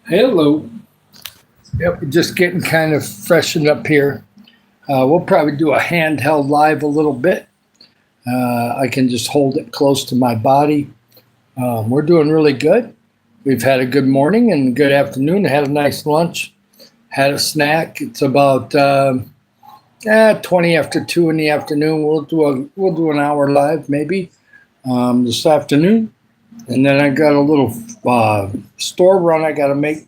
Hello. Yep, we're just getting kind of freshened up here. We'll probably do a handheld live a little bit. I can just hold it close to my body. We're doing really good. We've had a good morning and good afternoon. Had a nice lunch. Had a snack. It's about 20 after 2 in the afternoon. We'll do an hour live maybe this afternoon, and then I got a little store run I got to make a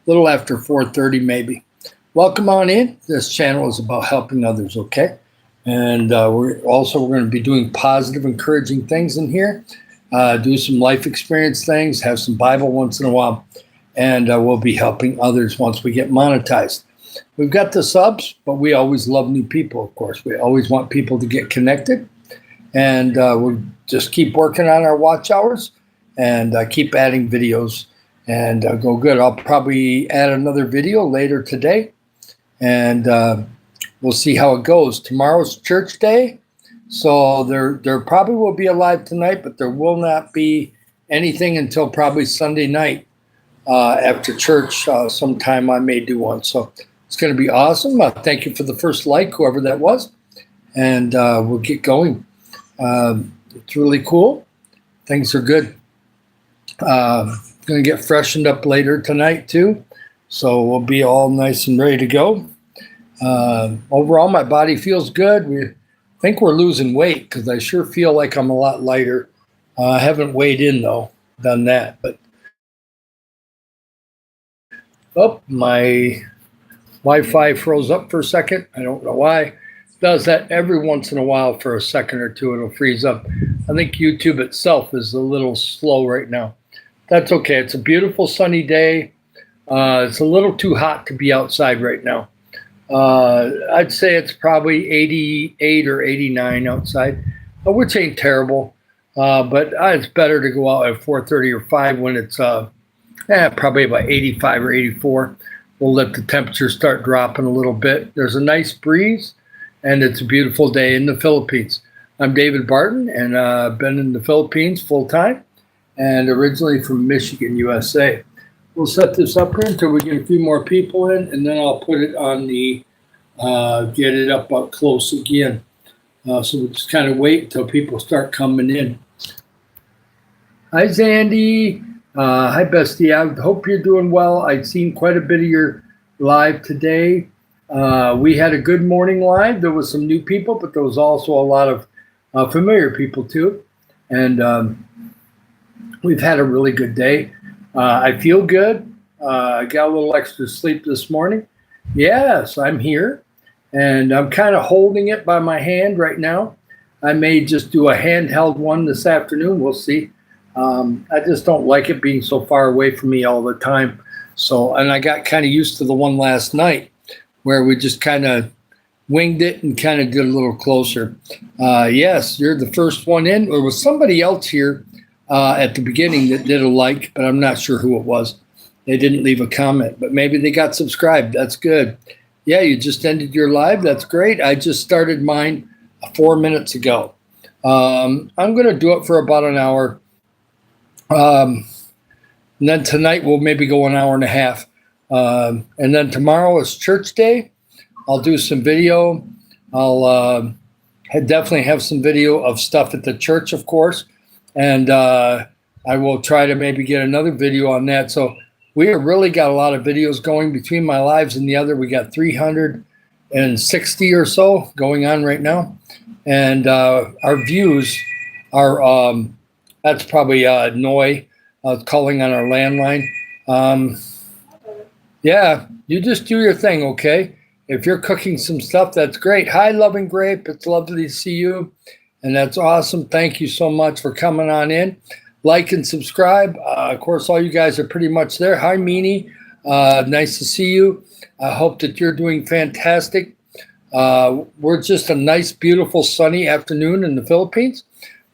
little after 4:30 maybe. Welcome on in. This channel is about helping others, okay? And we're going to be doing positive, encouraging things in here. Do some life experience things, have some Bible once in a while, and we'll be helping others once we get monetized. We've got the subs, but we always love new people, of course. We always want people to get connected, and we'll just keep working on our watch hours and keep adding videos and go good. I'll probably add another video later today, and we'll see how it goes. Tomorrow's church day, so there probably will be a live tonight, but there will not be anything until probably Sunday night after church. Sometime I may do one, so it's going to be awesome. Thank you for the first like, whoever that was, and we'll get going. It's really cool. Things are good. Going to get freshened up later tonight too, so we'll be all nice and ready to go. Overall, my body feels good. We think we're losing weight because I sure feel like I'm a lot lighter. I haven't weighed in though, done that, but my Wi-Fi froze up for a second. I don't know why. It does that every once in a while for a second or two. It'll freeze up. I think YouTube itself is a little slow right now. That's okay. It's a beautiful sunny day. It's a little too hot to be outside right now. I'd say it's probably 88 or 89 outside, which ain't terrible. But it's better to go out at 4:30 or 5 when it's probably about 85 or 84. We'll let the temperature start dropping a little bit. There's a nice breeze, and it's a beautiful day in the Philippines. I'm David Barton, and I've been in the Philippines full time, and originally from Michigan, USA. We'll set this up here until we get a few more people in, and then I'll put it on the, get it up close again. So we'll just kind of wait until people start coming in. Hi, Zandy. Hi, Bestie. I hope you're doing well. I've seen quite a bit of your live today. We had a good morning live. There was some new people, but there was also a lot of familiar people too. And we've had a really good day. I feel good. I got a little extra sleep this morning. Yes, I'm here. And I'm kind of holding it by my hand right now. I may just do a handheld one this afternoon. We'll see. I just don't like it being so far away from me all the time. So, and I got kind of used to the one last night where we just kind of winged it and kind of did a little closer. Yes, you're the first one in. There was somebody else here at the beginning that did a like, but I'm not sure who it was. They didn't leave a comment, but maybe they got subscribed. That's good. Yeah, you just ended your live. That's great. I just started mine 4 minutes ago. I'm going to do it for about an hour. And then tonight we'll maybe go an hour and a half. And then tomorrow is church day. I'll do some video. I'll definitely have some video of stuff at the church, of course. And I will try to maybe get another video on that. So we have really got a lot of videos going between my lives and the other. We got 360 or so going on right now. And our views are, that's probably Noi calling on our landline. Yeah, you just do your thing, okay? If you're cooking some stuff, that's great. Hi, Loving Grape. It's lovely to see you. And that's awesome. Thank you so much for coming on in. Like and subscribe. Of course, all you guys are pretty much there. Hi, Meanie. Nice to see you. I hope that you're doing fantastic. We're just a nice, beautiful, sunny afternoon in the Philippines.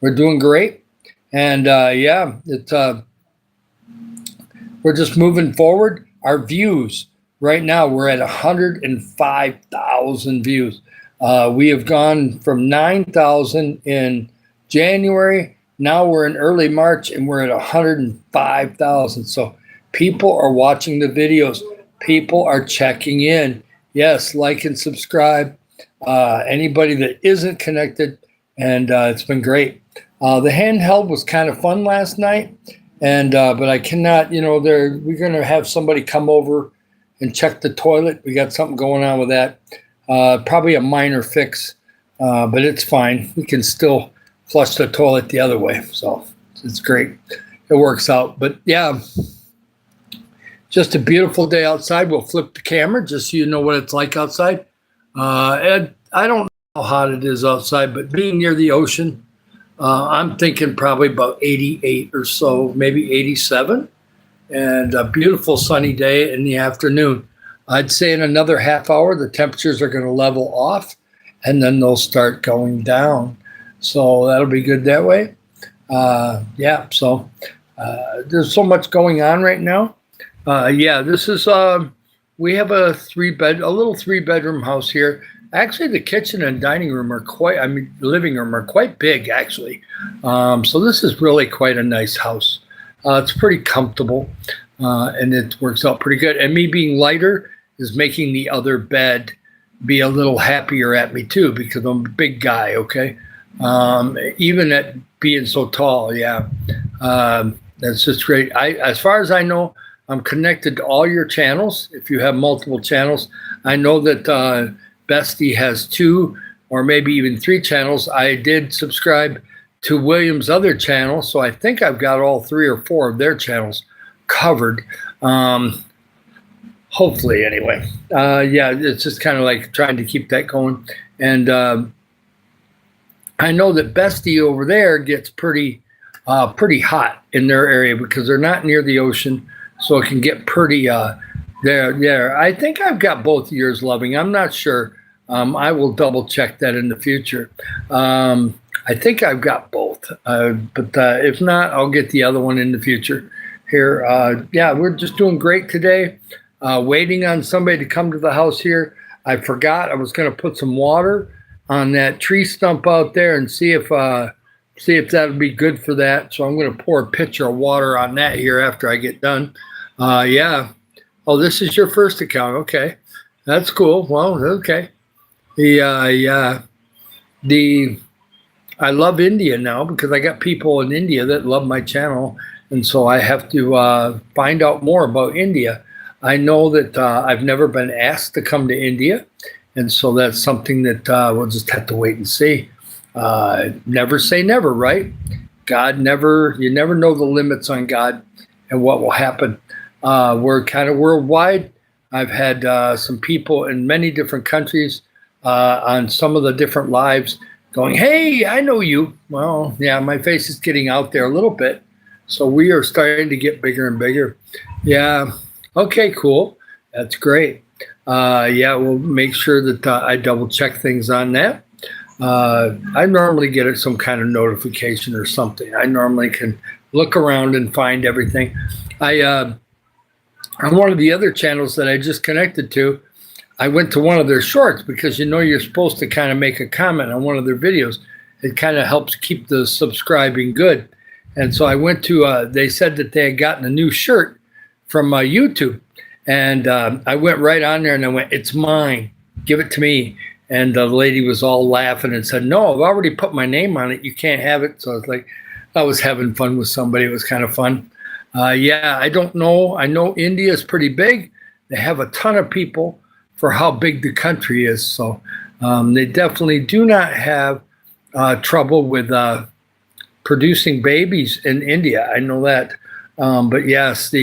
We're doing great. And yeah, we're just moving forward. Our views, right now, we're at 105,000 views. We have gone from 9,000 in January. Now we're in early March and we're at 105,000. So people are watching the videos. People are checking in. Yes, like and subscribe. Anybody that isn't connected, and it's been great. The handheld was kind of fun last night, and but I cannot, we're going to have somebody come over and check the toilet. We got something going on with that. Probably a minor fix, but it's fine. We can still flush the toilet the other way, so it's great. It works out. But yeah, just a beautiful day outside. We'll flip the camera just so you know what it's like outside. And I don't know how hot it is outside, but being near the ocean, I'm thinking probably about 88 or so, maybe 87. And a beautiful sunny day in the afternoon. I'd say in another half hour, the temperatures are going to level off, and then they'll start going down. So that'll be good that way. Yeah, so there's so much going on right now. Yeah, this is, we have a little 3-bedroom house here. Actually, the kitchen and dining room living room are quite big, actually. So this is really quite a nice house. It's pretty comfortable, and it works out pretty good. And me being lighter is making the other bed be a little happier at me too, because I'm a big guy, okay? Even at being so tall, yeah. That's just great. As far as I know, I'm connected to all your channels. If you have multiple channels, I know that Bestie has 2 or maybe even 3 channels. I did subscribe to William's other channel, so I think I've got all 3 or 4 of their channels covered. Hopefully, anyway. Yeah, it's just kind of like trying to keep that going. And I know that Bestie over there gets pretty hot in their area because they're not near the ocean, so it can get pretty there. I think I've got both of yours loving. I'm not sure. I will double check that in the future. I think I've got both, but if not, I'll get the other one in the future here. Yeah, we're just doing great today. Waiting on somebody to come to the house here. I forgot I was going to put some water on that tree stump out there and see if that would be good for that. So I'm going to pour a pitcher of water on that here after I get done. Yeah. Oh, this is your first account. Okay, that's cool. Well, okay. I love India now because I got people in India that love my channel, and so I have to find out more about India. I know that I've never been asked to come to India, and so that's something that we'll just have to wait and see. Never say never, right? You never know the limits on God and what will happen. We're kind of worldwide. I've had some people in many different countries on some of the different lives going, hey, I know you. Well, yeah, my face is getting out there a little bit. So we are starting to get bigger and bigger. Yeah. Okay, cool. That's great. Yeah, we'll make sure that I double check things on that. I normally get some kind of notification or something. I normally can look around and find everything. On one of the other channels that I just connected to, I went to one of their shorts because you're supposed to kind of make a comment on one of their videos. It kind of helps keep the subscribing good. And so I went to, they said that they had gotten a new shirt from YouTube. And I went right on there and I went, it's mine, give it to me. And the lady was all laughing and said, no, I've already put my name on it. You can't have it. So I was like, I was having fun with somebody. It was kind of fun. Yeah, I don't know. I know India is pretty big. They have a ton of people for how big the country is. So they definitely do not have trouble with producing babies in India. I know that. But yes,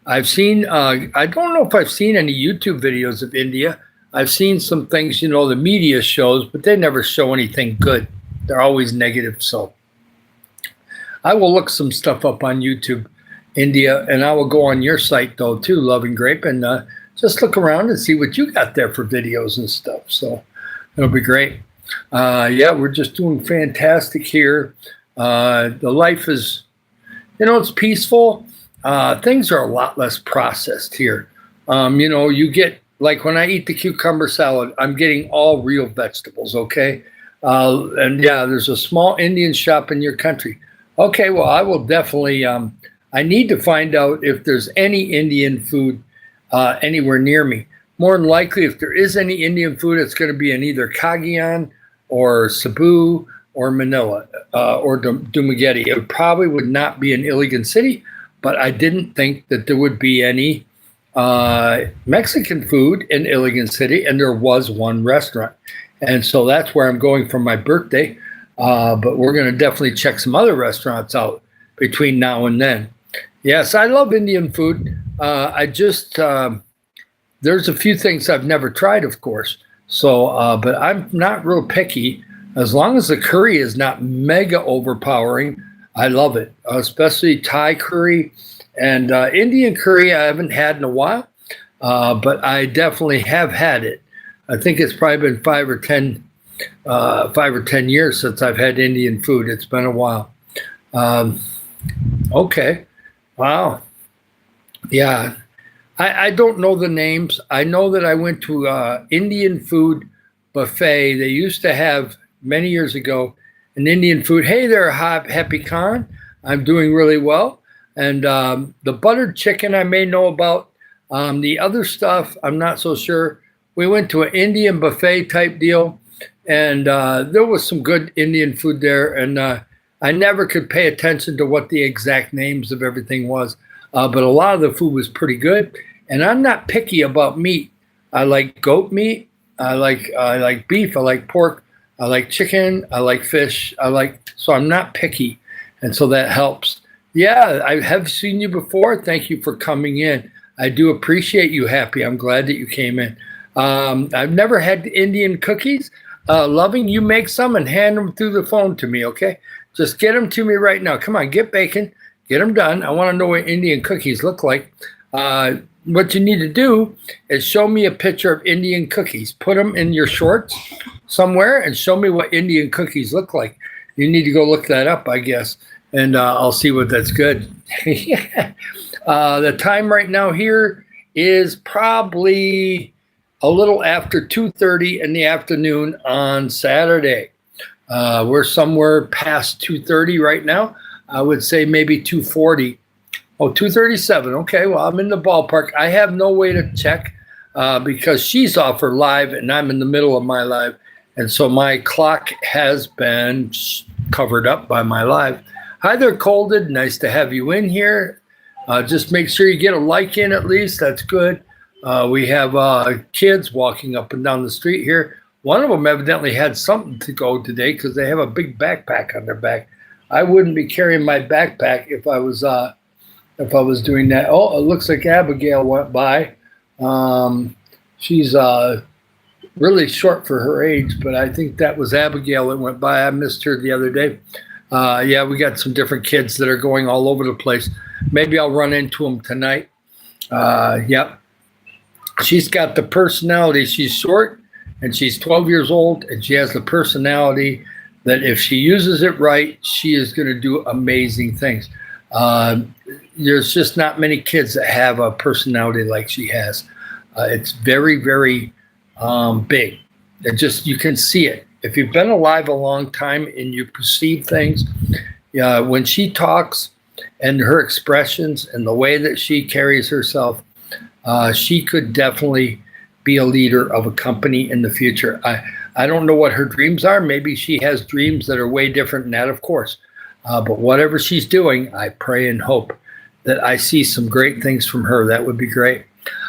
I've seen, I don't know if I've seen any YouTube videos of India. I've seen some things, the media shows, but they never show anything good. They're always negative. So I will look some stuff up on YouTube, India, and I will go on your site though too, Loving Grape, and just look around and see what you got there for videos and stuff. So it'll be great. Yeah, we're just doing fantastic here. The life is, it's peaceful. Things are a lot less processed here. You get, like when I eat the cucumber salad, I'm getting all real vegetables, okay? And yeah, there's a small Indian shop in your country. Okay, well, I will definitely. I need to find out if there's any Indian food anywhere near me. More than likely, if there is any Indian food, it's going to be in either Cagayan or Cebu or Manila or Dumaguete. It probably would not be in Iligan City, but I didn't think that there would be any Mexican food in Iligan City, and there was one restaurant. And so that's where I'm going for my birthday. But we're going to definitely check some other restaurants out between now and then. Yes, I love Indian food. I just there's a few things I've never tried, of course. So, but I'm not real picky. As long as the curry is not mega overpowering, I love it. Especially Thai curry and Indian curry. I haven't had in a while, but I definitely have had it. I think it's probably been 5 or 10 years since I've had Indian food. It's been a while. Okay. Wow. Yeah. I don't know the names. I know that I went to Indian food buffet. They used to have many years ago an Indian food. Hey there, Happy Khan. I'm doing really well. And the buttered chicken I may know about. The other stuff, I'm not so sure. We went to an Indian buffet type deal, and there was some good Indian food there. And I never could pay attention to what the exact names of everything was. But a lot of the food was pretty good. And I'm not picky about meat. I like goat meat. I like beef. I like pork. I like chicken. I like fish. So I'm not picky. And so that helps. Yeah, I have seen you before. Thank you for coming in. I do appreciate you, Happy. I'm glad that you came in. I've never had Indian cookies. Loving, you make some and hand them through the phone to me, okay? Just get them to me right now. Come on, get bacon. Get them done. I want to know what Indian cookies look like. What you need to do is show me a picture of Indian cookies. Put them in your shorts somewhere and show me what Indian cookies look like. You need to go look that up, I guess, and I'll see what that's good. The time right now here is probably a little after 2:30 in the afternoon on Saturday. We're somewhere past 2:30 right now. I would say maybe 2:40. Oh, 2:37. Okay, well, I'm in the ballpark. I have no way to check because she's off her live and I'm in the middle of my live. And so my clock has been covered up by my live. Hi there, Colded. Nice to have you in here. Just make sure you get a like in at least. That's good. We have kids walking up and down the street here. One of them evidently had something to go today because they have a big backpack on their back. I wouldn't be carrying my backpack if I was doing that. Oh, it looks like Abigail went by. She's really short for her age, but I think that was Abigail that went by. I missed her the other day. Yeah, we got some different kids that are going all over the place. Maybe I'll run into them tonight. Yep. She's got the personality. She's short and she's 12 years old, and she has the personality that if she uses it right, she is going to do amazing things. There's just not many kids that have a personality like she has. It's very, very big. You can see it. If you've been alive a long time and you perceive things, when she talks and her expressions and the way that she carries herself, she could definitely be a leader of a company in the future. I don't know what her dreams are. Maybe she has dreams that are way different than that, of course. But whatever she's doing, I pray and hope that I see some great things from her. That would be great.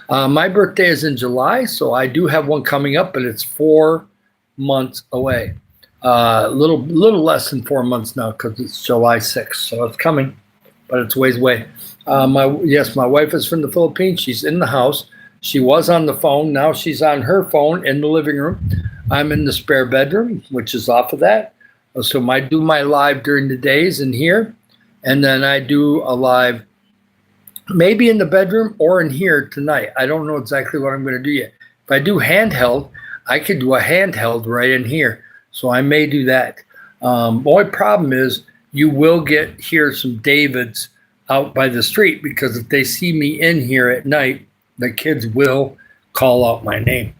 My birthday is in July, so I do have one coming up, but it's 4 months away. A little less than 4 months now because it's July 6th, so it's coming, but it's ways away. My wife is from the Philippines. She's in the house. She was on the phone. Now she's on her phone in the living room. I'm in the spare bedroom, which is off of that. So I do my live during the days in here, and then I do a live maybe in the bedroom or in here tonight. I don't know exactly what I'm going to do yet. If I do handheld, I could do a handheld right in here. So I may do that. Only problem is you will hear some Davids out by the street because if they see me in here at night, the kids will call out my name.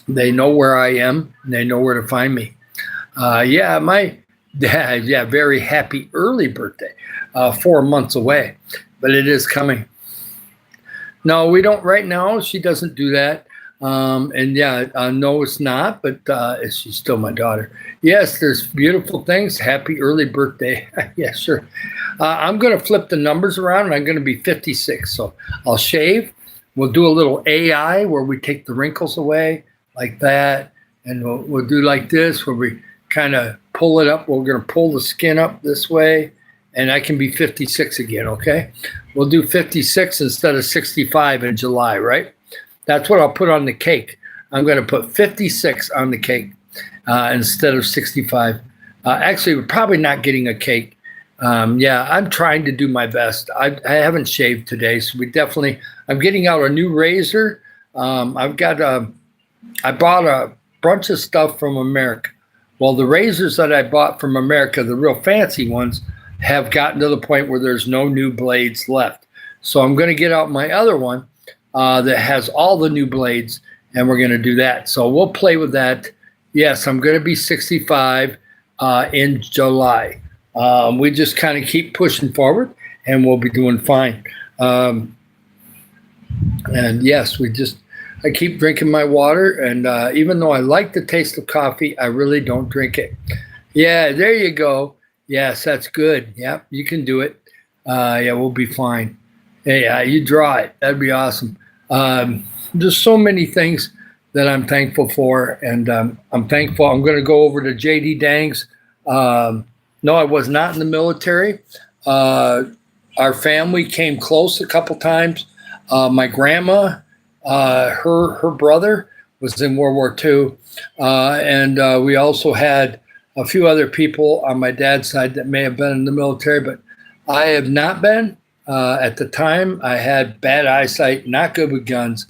They know where I am and they know where to find me. My Yeah, yeah, very happy early birthday. 4 months away, but it is coming. No, we don't right now. She doesn't do that. And yeah, no, it's not, but she's still my daughter. Yes, there's beautiful things. Happy early birthday. Yeah, sure. I'm going to flip the numbers around and I'm going to be 56. So I'll shave. We'll do a little AI where we take the wrinkles away like that. And we'll do like this where we kind of pull it up. We're going to pull the skin up this way. And I can be 56 again, okay? We'll do 56 instead of 65 in July, right? That's what I'll put on the cake. I'm going to put 56 on the cake instead of 65. Actually, we're probably not getting a cake. Yeah, I'm trying to do my best. I haven't shaved today, so I'm getting out a new razor. I bought a bunch of stuff from America. Well, the razors that I bought from America, the real fancy ones, have gotten to the point where there's no new blades left. So I'm going to get out my other one that has all the new blades, and we're going to do that. So we'll play with that. Yes, I'm going to be 65 in July. We just kind of keep pushing forward, and we'll be doing fine. And yes, I keep drinking my water, and even though I like the taste of coffee, I really don't drink it. Yeah, there you go. Yes, that's good. Yeah, you can do it. Yeah, we'll be fine. Hey, you draw it. That'd be awesome. There's so many things that I'm thankful for, and I'm thankful. I'm going to go over to JD Dang's. No, I was not in the military. Our family came close a couple times. My grandma, her brother was in World War II, and we also had a few other people on my dad's side that may have been in the military, but I have not been. At the time, I had bad eyesight, not good with guns.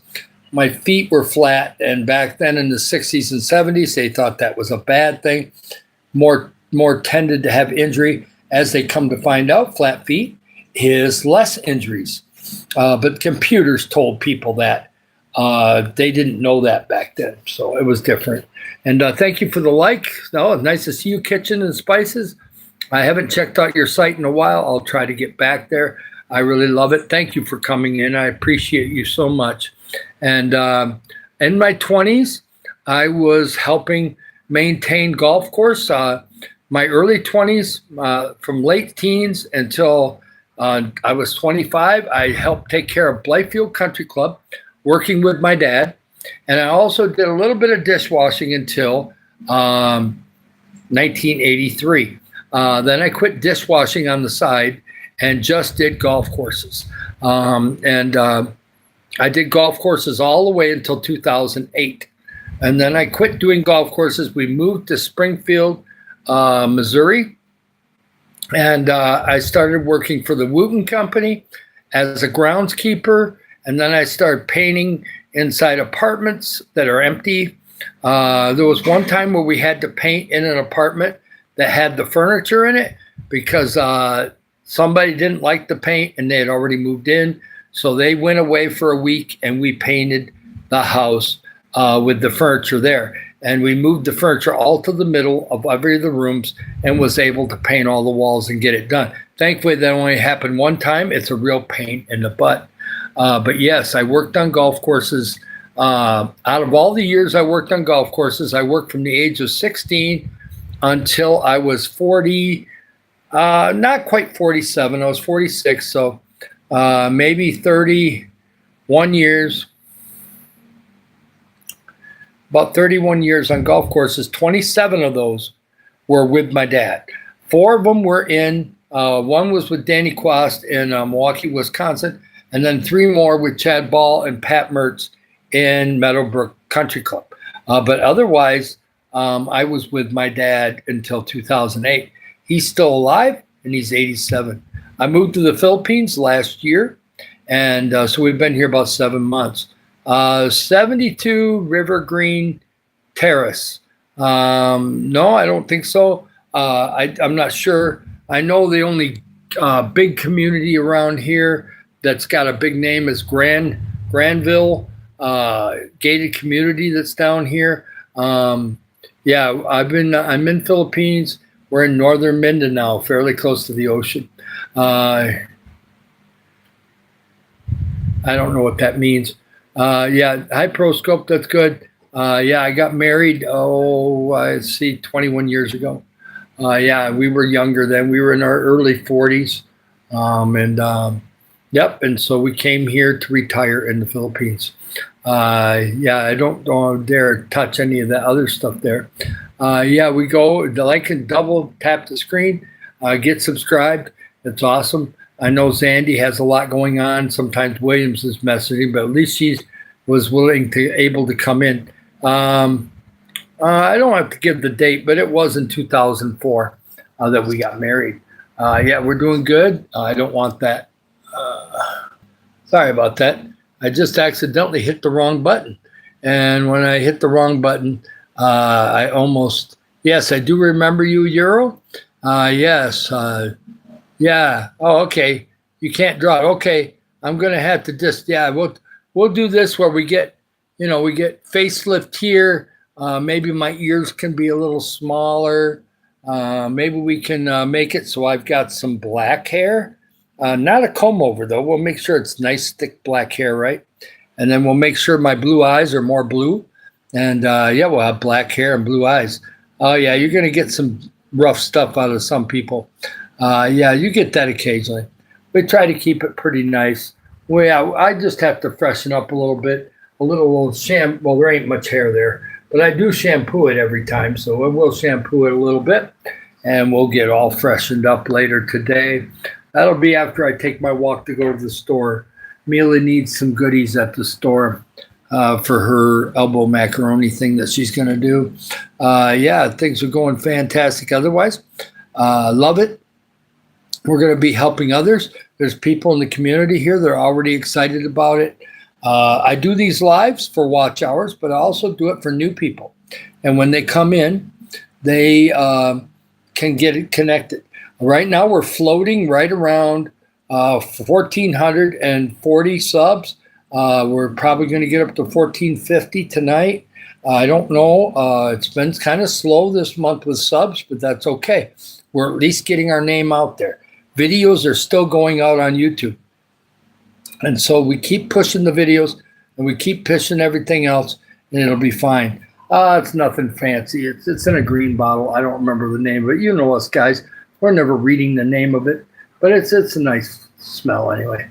My feet were flat, and back then in the 60s and 70s, they thought that was a bad thing. More tended to have injury. As they come to find out, flat feet is less injuries. But computers told people that. They didn't know that back then, so it was different. And thank you for the like. No, it's nice to see you, Kitchen and Spices. I haven't checked out your site in a while. I'll try to get back there. I really love it. Thank you for coming in. I appreciate you so much. And in my 20s, I was helping maintain golf course. My early 20s, from late teens until I was 25, I helped take care of Blythefield Country Club, working with my dad. And I also did a little bit of dishwashing until 1983. Then I quit dishwashing on the side and just did golf courses. I did golf courses all the way until 2008. And then I quit doing golf courses. We moved to Springfield, Missouri. And I started working for the Wooten Company as a groundskeeper. And then I started painting inside apartments that are empty. There was one time where we had to paint in an apartment that had the furniture in it because somebody didn't like the paint and they had already moved in. So they went away for a week and we painted the house with the furniture there. And we moved the furniture all to the middle of every of the rooms and was able to paint all the walls and get it done. Thankfully, that only happened one time. It's a real pain in the butt. But yes, I worked on golf courses. Out of all the years I worked on golf courses, I worked from the age of 16 until I was 40, not quite 47. I was 46, so maybe 31 years. About 31 years on golf courses. 27 of those were with my dad. 4 of them were one was with Danny Quast in Milwaukee, Wisconsin, and then 3 more with Chad Ball and Pat Mertz in Meadowbrook Country Club. But otherwise, I was with my dad until 2008. He's still alive, and he's 87. I moved to the Philippines last year, and so we've been here about 7 months. 72 River Green Terrace. No, I don't think so. I'm not sure. I know the only big community around here that's got a big name is Granville, gated community that's down here. Yeah, I'm in Philippines. We're in northern Mindanao, fairly close to the ocean. I don't know what that means. Yeah, Hyperoscope, that's good. Yeah, I got married, I see, 21 years ago. Yeah, we were younger then. We were in our early 40s. Yep, and so we came here to retire in the Philippines. Yeah, I don't dare touch any of that other stuff there. Yeah, we go, like and double tap the screen, get subscribed. It's awesome. I know Zandy has a lot going on. Sometimes Williams is messaging, but at least she was able to come in. I don't have to give the date, but it was in 2004 that we got married. Yeah, we're doing good. I don't want that. Sorry about that. I just accidentally hit the wrong button. And when I hit the wrong button, I almost, yes, I do remember you, Euro. Yes. Yeah. Oh, okay. You can't draw it. Okay. I'm going to have to just, yeah, we'll do this where we get facelift here. Maybe my ears can be a little smaller. Maybe we can make it so I've got some black hair. Not a comb over, though. We'll make sure it's nice, thick black hair, right? And then we'll make sure my blue eyes are more blue. And, yeah, we'll have black hair and blue eyes. Oh, yeah, you're going to get some rough stuff out of some people. Yeah, you get that occasionally. We try to keep it pretty nice. Well, yeah, I just have to freshen up a little bit. A little shampoo. Well, there ain't much hair there. But I do shampoo it every time, so I will shampoo it a little bit. And we'll get all freshened up later today. That'll be after I take my walk to go to the store. Mila needs some goodies at the store for her elbow macaroni thing that she's going to do. Yeah, things are going fantastic otherwise. Love it. We're going to be helping others. There's people in the community here that are already excited about it. I do these lives for watch hours, but I also do it for new people. And when they come in, they can get it connected. Right now, we're floating right around 1,440 subs. We're probably going to get up to 1,450 tonight. I don't know. It's been kind of slow this month with subs, but that's okay. We're at least getting our name out there. Videos are still going out on YouTube. And so we keep pushing the videos and we keep pushing everything else, and it'll be fine. It's nothing fancy. It's in a green bottle. I don't remember the name of it. You know us guys. We're never reading the name of it, but it's a nice smell anyway.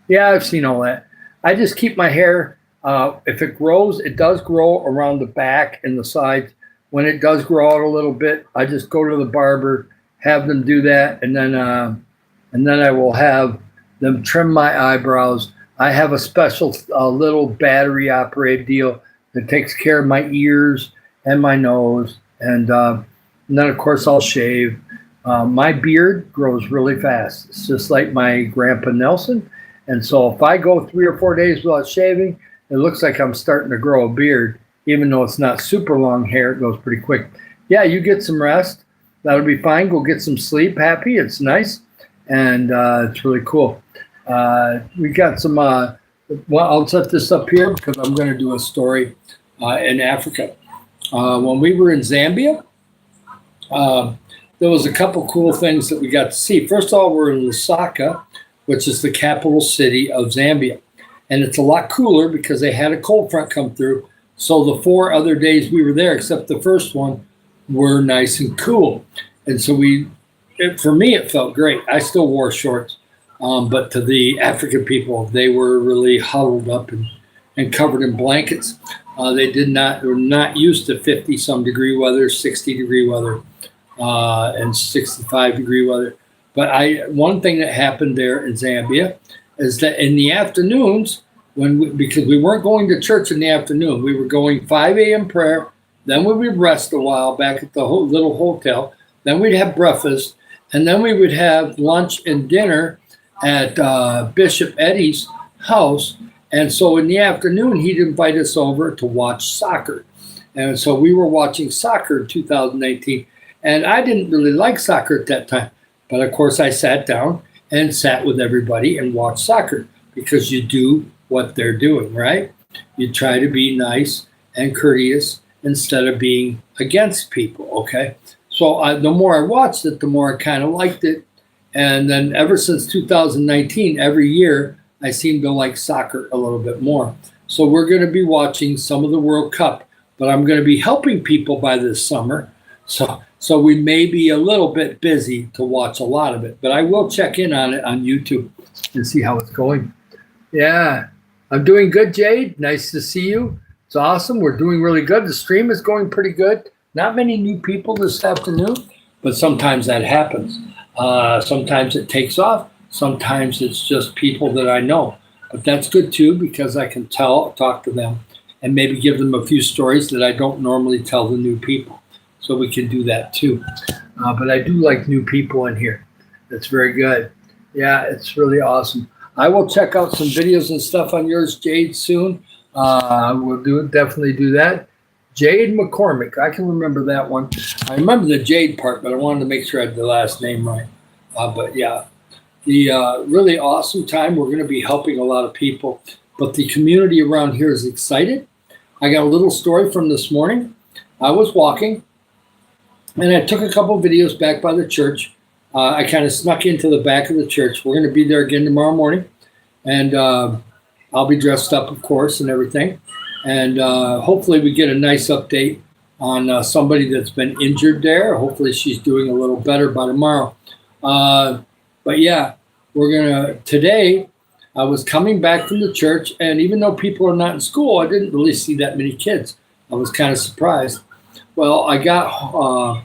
Yeah, I've seen all that. I just keep my hair. If it grows, it does grow around the back and the sides. When it does grow out a little bit, I just go to the barber, have them do that, and then I will have them trim my eyebrows. I have a special little battery-operated deal that takes care of my ears and my nose, and then, of course, I'll shave. My beard grows really fast. It's just like my Grandpa Nelson, and so if I go 3 or 4 days without shaving, it looks like I'm starting to grow a beard. Even though it's not super long hair, it goes pretty quick. Yeah, you get some rest. That'll be fine. Go get some sleep. Happy. It's nice. And it's really cool. We got some, well, I'll set this up here because I'm going to do a story in Africa. When we were in Zambia, there was a couple cool things that we got to see. First of all, we're in Lusaka, which is the capital city of Zambia. And it's a lot cooler because they had a cold front come through. So the 4 other days we were there, except the first one, were nice and cool. And so for me, it felt great. I still wore shorts. But to the African people, they were really huddled up and covered in blankets. They were not used to 50-some degree weather, 60-degree weather, and 65-degree weather. But one thing that happened there in Zambia is that in the afternoons, because we weren't going to church in the afternoon, we were going 5 a.m. prayer, then we would rest a while back at the little hotel, then we'd have breakfast, and then we would have lunch and dinner at Bishop Eddie's house. And so in the afternoon, he'd invite us over to watch soccer. And so we were watching soccer in 2018. And I didn't really like soccer at that time. But of course, I sat down and sat with everybody and watched soccer because you do what they're doing, right? You try to be nice and courteous instead of being against people. Okay, so the more I watched it, the more I kind of liked it, and then ever since 2019, every year I seem to like soccer a little bit more. So we're going to be watching some of the World Cup, but I'm going to be helping people by this summer. So we may be a little bit busy to watch a lot of it, but I will check in on it on YouTube and see how it's going. Yeah, I'm doing good, Jade. Nice to see you. It's awesome. We're doing really good. The stream is going pretty good. Not many new people this afternoon, but sometimes that happens. Sometimes it takes off. Sometimes it's just people that I know. But that's good too, because I can talk to them and maybe give them a few stories that I don't normally tell the new people. So we can do that too. But I do like new people in here. That's very good. Yeah, it's really awesome. I will check out some videos and stuff on yours, Jade, soon. We'll definitely do that. Jade McCormick. I can remember that one. I remember the Jade part, but I wanted to make sure I had the last name right. But yeah, the really awesome time. We're going to be helping a lot of people, but the community around here is excited. I got a little story from this morning. I was walking, and I took a couple of videos back by the church. I kind of snuck into the back of the church. We're going to be there again tomorrow morning, and I'll be dressed up, of course, and everything. And hopefully we get a nice update on somebody that's been injured there. Hopefully she's doing a little better by tomorrow. But yeah, today I was coming back from the church, and even though people are not in school, I didn't really see that many kids. I was kind of surprised. Well, I got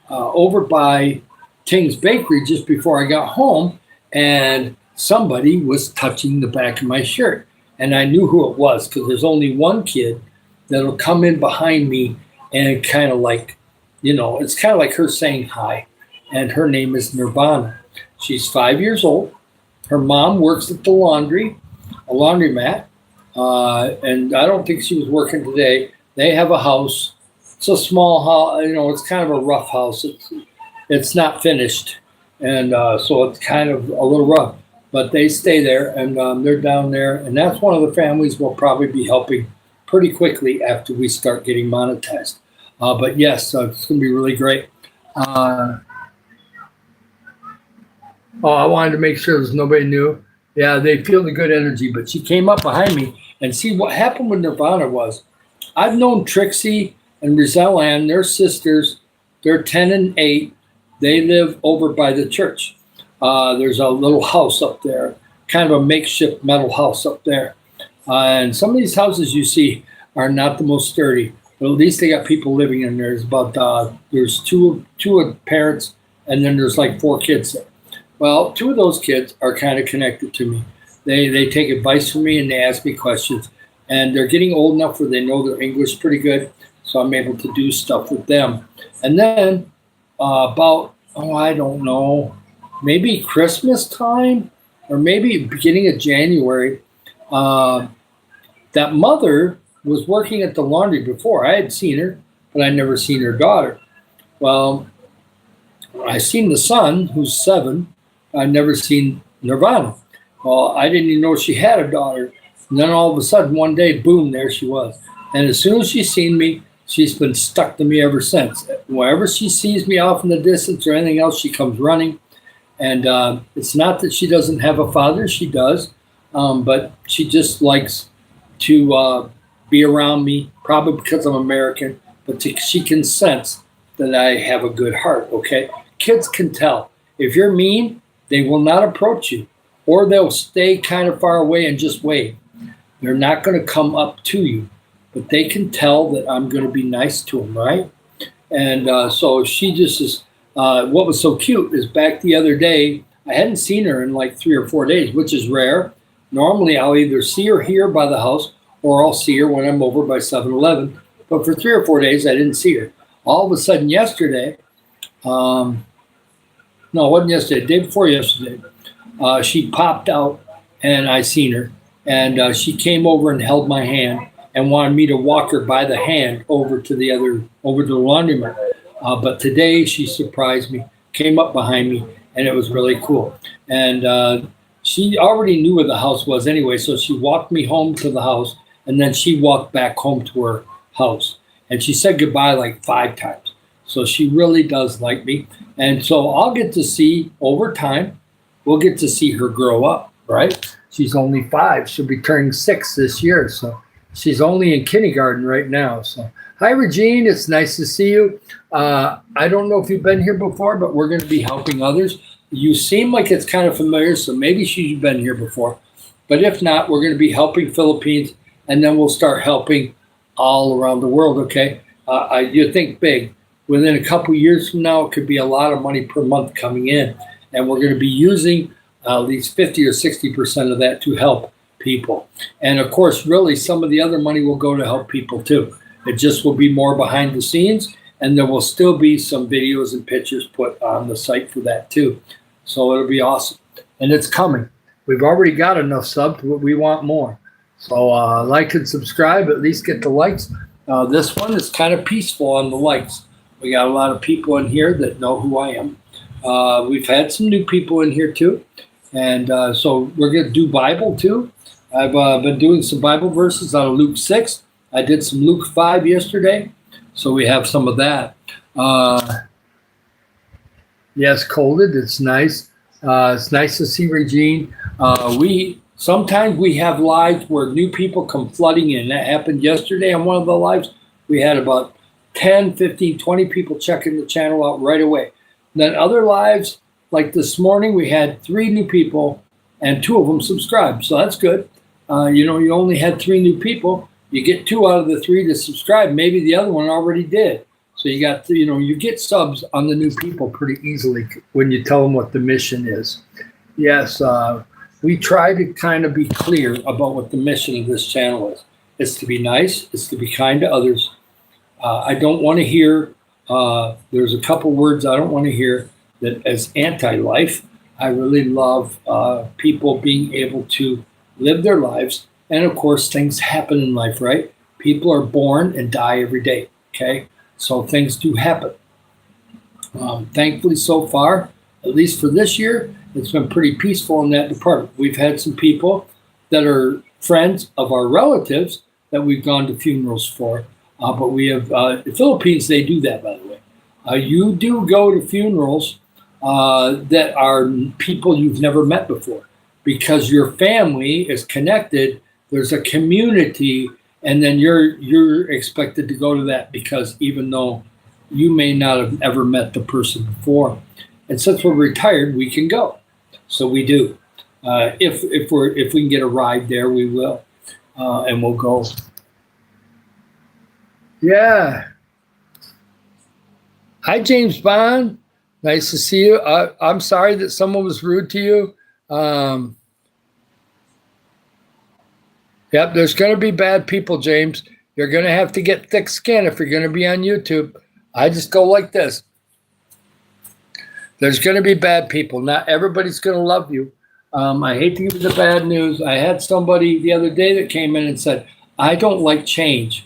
over by King's Bakery just before I got home, and somebody was touching the back of my shirt. And I knew who it was because there's only one kid that'll come in behind me and kind of like, it's kind of like her saying hi. And her name is Nirvana. She's 5 years old. Her mom works at the laundromat. And I don't think she was working today. They have a house. It's a small house. It's kind of a rough house. It's not finished. And so it's kind of a little rough. But they stay there, and they're down there. And that's one of the families we'll probably be helping pretty quickly after we start getting monetized. But yes, it's going to be really great. I wanted to make sure there's nobody new. Yeah, they feel the good energy. But she came up behind me, and see what happened with Nirvana was, I've known Trixie and Rizelle Ann, they're sisters. They're 10 and 8. They live over by the church. There's a little house up there, kind of a makeshift metal house up there. And some of these houses you see are not the most sturdy, but at least they got people living in there. There's two parents, and then there's like 4 kids there. Well, 2 of those kids are kind of connected to me. They take advice from me, and they ask me questions. And they're getting old enough where they know their English pretty good, so I'm able to do stuff with them. And then I don't know, maybe Christmas time or maybe beginning of January, that mother was working at the laundry before. I had seen her, but I'd never seen her daughter. Well, I seen the son, who's 7. I'd never seen Nirvana. Well, I didn't even know she had a daughter. And then all of a sudden, one day, boom, there she was. And as soon as she's seen me, she's been stuck to me ever since. Wherever she sees me off in the distance or anything else, she comes running. And it's not that she doesn't have a father, she does, but she just likes to be around me, probably because I'm American, but she can sense that I have a good heart, okay? Kids can tell. If you're mean, they will not approach you, or they'll stay kind of far away and just wave. They're not going to come up to you, but they can tell that I'm going to be nice to them, right? And so she just is. What was so cute is back the other day, I hadn't seen her in like 3 or 4 days, which is rare. Normally, I'll either see her here by the house or I'll see her when I'm over by 7-Eleven. But for 3 or 4 days, I didn't see her. All of a sudden yesterday, no, it wasn't yesterday, the day before yesterday, she popped out and I seen her. And she came over and held my hand and wanted me to walk her by the hand over to the laundromat. But today she surprised me, came up behind me, and it was really cool. And she already knew where the house was anyway, so she walked me home to the house, and then she walked back home to her house. and she said goodbye like 5 times. So she really does like me. And so I'll get to see over time, we'll get to see her grow up, right? She's only 5. She'll be turning 6 this year. So she's only in kindergarten right now. So hi, Regine. It's nice to see you. I don't know if you've been here before, but we're going to be helping others. You seem like it's kind of familiar, so maybe she's been here before. But if not, we're going to be helping Philippines, and then we'll start helping all around the world, okay? You think big. Within a couple years from now, it could be a lot of money per month coming in. And we're going to be using at least 50 or 60% of that to help people. And of course, really, some of the other money will go to help people too. It just will be more behind the scenes, and there will still be some videos and pictures put on the site for that too. So it'll be awesome. And it's coming. We've already got enough subs, but we want more. So like and subscribe, at least get the likes. This one is kind of peaceful on the likes. We got a lot of people in here that know who I am. We've had some new people in here too. And so we're going to do Bible too. I've been doing some Bible verses out of Luke 6. I did some Luke 5 yesterday. So we have some of that. Yes, Colded, it's nice. It's nice to see Regine. Sometimes we have lives where new people come flooding in. That happened yesterday on one of the lives. We had about 10, 15, 20 people checking the channel out right away. And then other lives, like this morning, we had 3 new people and 2 of them subscribed. So that's good. You only had 3 new people. You get 2 out of the 3 to subscribe. Maybe the other one already did. So you got, you get subs on the new people pretty easily when you tell them what the mission is. Yes, we try to kind of be clear about what the mission of this channel is. It's to be nice. It's to be kind to others. I don't want to hear, there's a couple words I don't want to hear that as anti-life. I really love people being able to live their lives. And of course, things happen in life, right? People are born and die every day, okay? So things do happen. Thankfully, so far, at least for this year, it's been pretty peaceful in that department. We've had some people that are friends of our relatives that we've gone to funerals for. But we have, the Philippines, they do that, by the way. You do go to funerals that are people you've never met before because your family is connected. There's a community, and then you're expected to go to that because even though you may not have ever met the person before. And since we're retired, we can go. So we do. If we can get a ride there, we will. And we'll go. Yeah. Hi, James Bond. Nice to see you. I'm sorry that someone was rude to you. Yep, there's going to be bad people, James. You're going to have to get thick skin if you're going to be on YouTube. I just go like this. There's going to be bad people. Not everybody's going to love you. I hate to give you the bad news. I had somebody the other day that came in and said, I don't like change.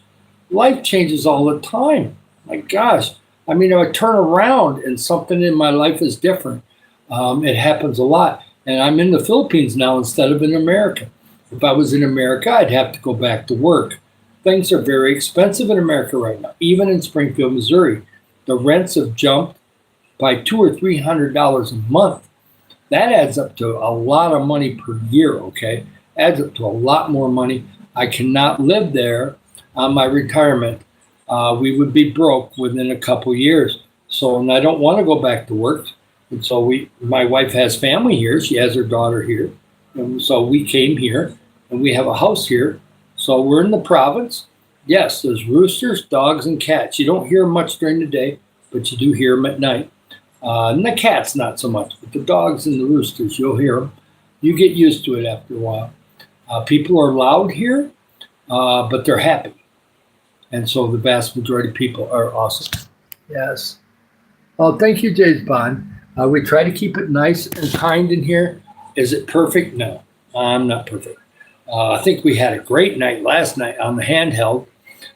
Life changes all the time. My gosh. I mean, I turn around and something in my life is different. It happens a lot. And I'm in the Philippines now instead of in America. If I was in America, I'd have to go back to work. Things are very expensive in America right now. Even in Springfield, Missouri, the rents have jumped by $200 or $300 a month. That adds up to a lot of money per year, okay? Adds up to a lot more money. I cannot live there on my retirement. We would be broke within a couple years. So, and I don't want to go back to work. And so my wife has family here. She has her daughter here. And so we came here and we have a house here. So we're in the province. Yes, there's roosters, dogs, and cats. You don't hear them much during the day, but you do hear them at night. And the cats, not so much, but the dogs and the roosters, you'll hear them. You get used to it after a while. People are loud here, but they're happy. And so the vast majority of people are awesome. Yes. Oh, thank you, James Bond. We try to keep it nice and kind in here. Is it perfect? No, I'm not perfect. I think we had a great night last night on the handheld,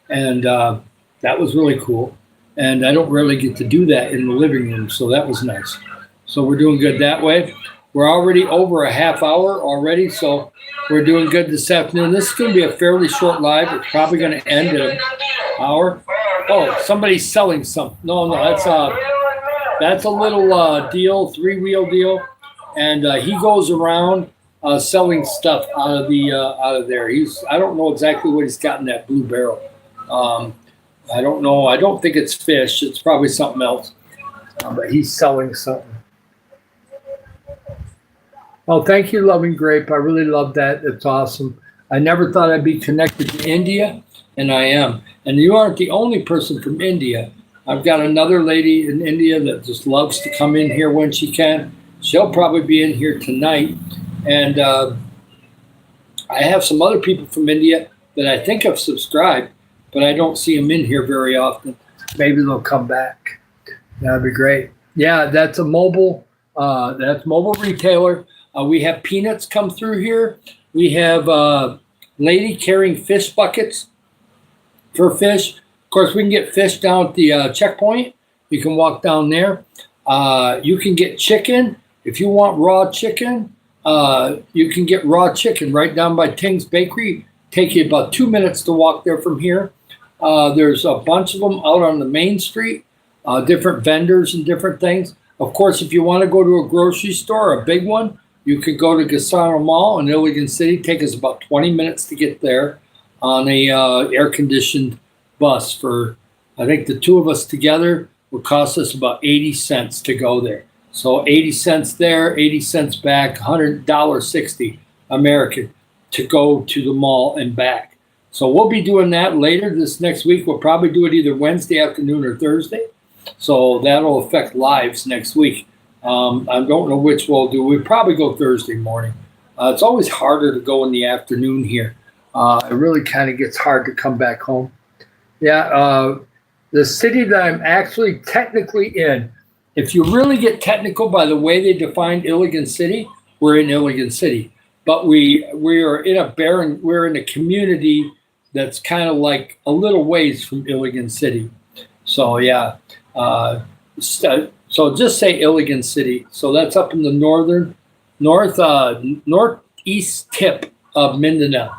and that was really cool. And I don't really get to do that in the living room, so that was nice. So we're doing good that way. We're already over a half hour already, so we're doing good this afternoon. This is going to be a fairly short live. It's probably going to end in an hour. Oh, somebody's selling something. No, that's a little deal, 3-wheel deal, and he goes around selling stuff out of there. I don't know exactly what he's got in that blue barrel. I don't know. I don't think it's fish. It's probably something else. But he's selling something. Oh, thank you, Loving Grape. I really love that. It's awesome. I never thought I'd be connected to India, and I am. And you aren't the only person from India. I've got another lady in India that just loves to come in here when she can. She'll probably be in here tonight. And I have some other people from India that I think have subscribed, but I don't see them in here very often. Maybe they'll come back. That'd be great. Yeah, that's a mobile retailer. We have Peanuts come through here. We have a lady carrying fish buckets for fish. Of course, we can get fish down at the checkpoint. You can walk down there. You can get chicken. If you want raw chicken, you can get raw chicken right down by Ting's Bakery. Take you about 2 minutes to walk there from here. There's a bunch of them out on the main street. Different vendors and different things. Of course, if you want to go to a grocery store, a big one, you could go to Gasano Mall in Iligan City. Take us about 20 minutes to get there on a air-conditioned bus. For, I think the two of us together would cost us about 80 cents to go there. So 80 cents there, 80 cents back, $100.60 American to go to the mall and back. So we'll be doing that later this next week. We'll probably do it either Wednesday afternoon or Thursday. So that'll affect lives next week. I don't know which we'll do. We'll probably go Thursday morning. It's always harder to go in the afternoon here. It really kind of gets hard to come back home. Yeah, the city that I'm actually technically in, if you really get technical by the way they defined Iligan City, we're in Iligan City. But we are in we're in a community that's kind of like a little ways from Iligan City. So yeah. So just say Iligan City. So that's up in the northeast tip of Mindanao.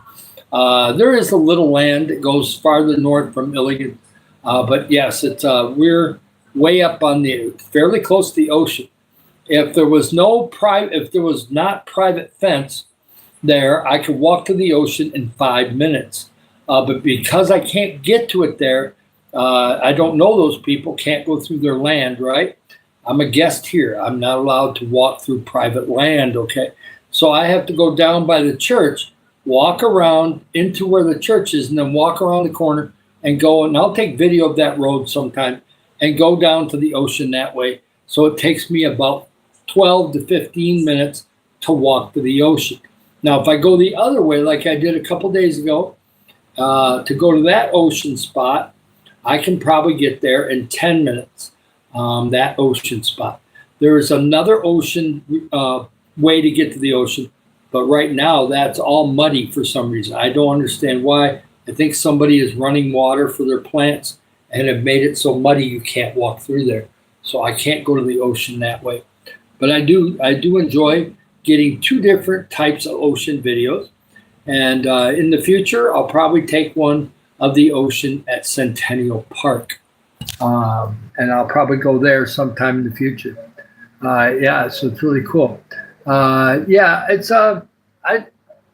There is a little land that goes farther north from Iligan, but yes, it's we're way up on fairly close to the ocean. If there was not private fence there, I could walk to the ocean in 5 minutes. But because I can't get to it there, I don't know those people, can't go through their land, right? I'm a guest here. I'm not allowed to walk through private land, okay? So I have to go down by the church, walk around into where the church is, and then walk around the corner and go, and I'll take video of that road sometime, and go down to the ocean that way. So it takes me about 12 to 15 minutes to walk to the ocean. Now, if I go the other way, like I did a couple days ago, to go to that ocean spot, I can probably get there in 10 minutes, that ocean spot. There is another ocean way to get to the ocean, but right now that's all muddy for some reason. I don't understand why. I think somebody is running water for their plants and have made it so muddy you can't walk through there. So I can't go to the ocean that way. But I do enjoy getting two different types of ocean videos. And in the future, I'll probably take one of the ocean at Centennial Park. And I'll probably go there sometime in the future. Yeah, so it's really cool. Yeah, it's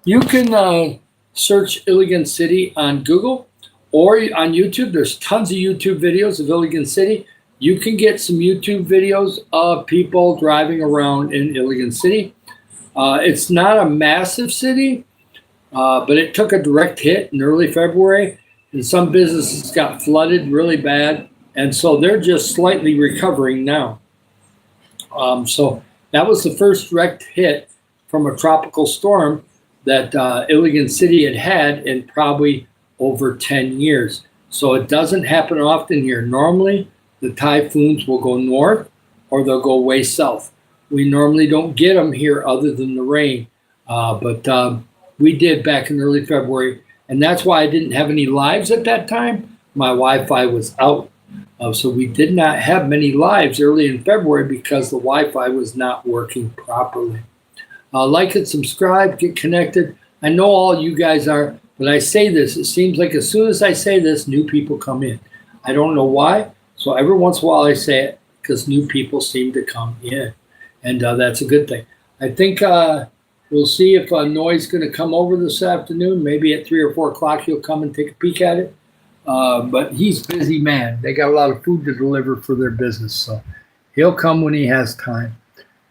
you can search Iligan City on Google or on YouTube. There's tons of YouTube videos of Iligan City. You can get some YouTube videos of people driving around in Iligan City. It's not a massive city, but it took a direct hit in early February, and some businesses got flooded really bad, and so they're just slightly recovering now. So that was the first direct hit from a tropical storm that Iligan City had in probably over 10 years. So it doesn't happen often here. Normally, the typhoons will go north or they'll go way south. We normally don't get them here other than the rain. But we did back in early February. And that's why I didn't have any lives at that time. My Wi-Fi was out. So we did not have many lives early in February because the Wi-Fi was not working properly. Like and subscribe, get connected. I know all you guys are, but I say this. It seems like as soon as I say this, new people come in. I don't know why. So every once in a while I say it because new people seem to come in. And that's a good thing. I think we'll see if Noy's going to come over this afternoon. Maybe at 3 or 4 o'clock he'll come and take a peek at it. But he's a busy man. They got a lot of food to deliver for their business. So he'll come when he has time.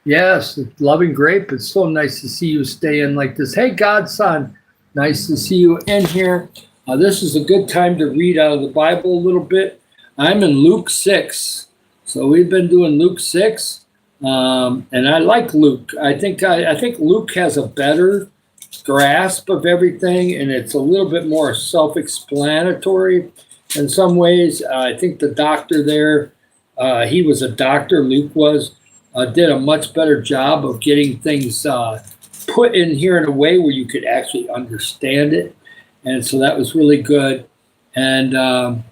Yes, Loving Grape. It's so nice to see you stay in like this. Hey, Godson. Nice to see you in here. This is a good time to read out of the Bible a little bit. I'm in Luke 6. So we've been doing Luke 6. And I like Luke. I think Luke has a better grasp of everything, and it's a little bit more self-explanatory in some ways. I think the doctor there, he was a doctor, Luke was, did a much better job of getting things put in here in a way where you could actually understand it. And so that was really good. And I'm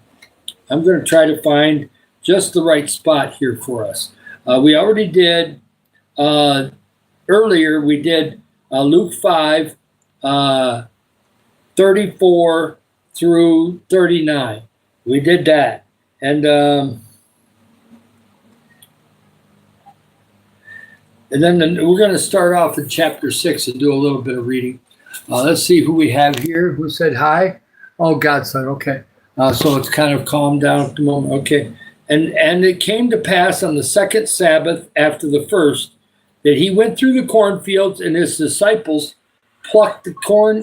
going to try to find just the right spot here for us. We already did, earlier we did Luke 5, 34 through 39. We did that. And then we're going to start off in chapter 6 and do a little bit of reading. Let's see who we have here. Who said hi? Oh, Godson. Okay. So it's kind of calmed down at the moment. Okay. And it came to pass on the second Sabbath after the first that he went through the cornfields, and his disciples plucked the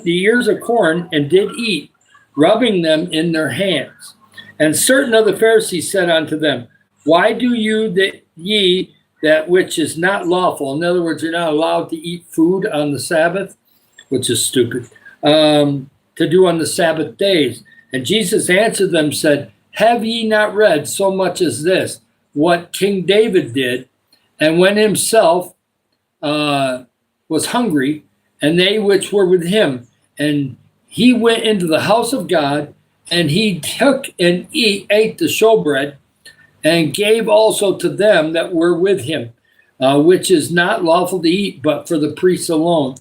ears of corn and did eat, rubbing them in their hands. And certain of the Pharisees said unto them, why do ye that which is not lawful? In other words, you're not allowed to eat food on the Sabbath, which is stupid, to do on the Sabbath days. And Jesus answered them, said, have ye not read so much as this, what King David did, and when himself was hungry, and they which were with him, and he went into the house of God, and he took and ate the showbread, and gave also to them that were with him, which is not lawful to eat, but for the priests alone.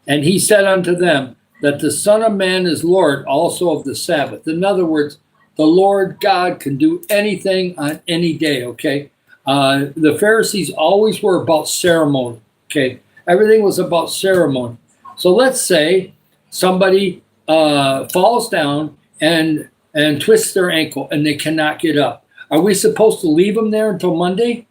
And he said unto them, that the Son of Man is Lord also of the Sabbath. In other words, the Lord God can do anything on any day, okay? The Pharisees always were about ceremony, okay? Everything was about ceremony. So let's say somebody falls down and twists their ankle and they cannot get up. Are we supposed to leave them there until Monday?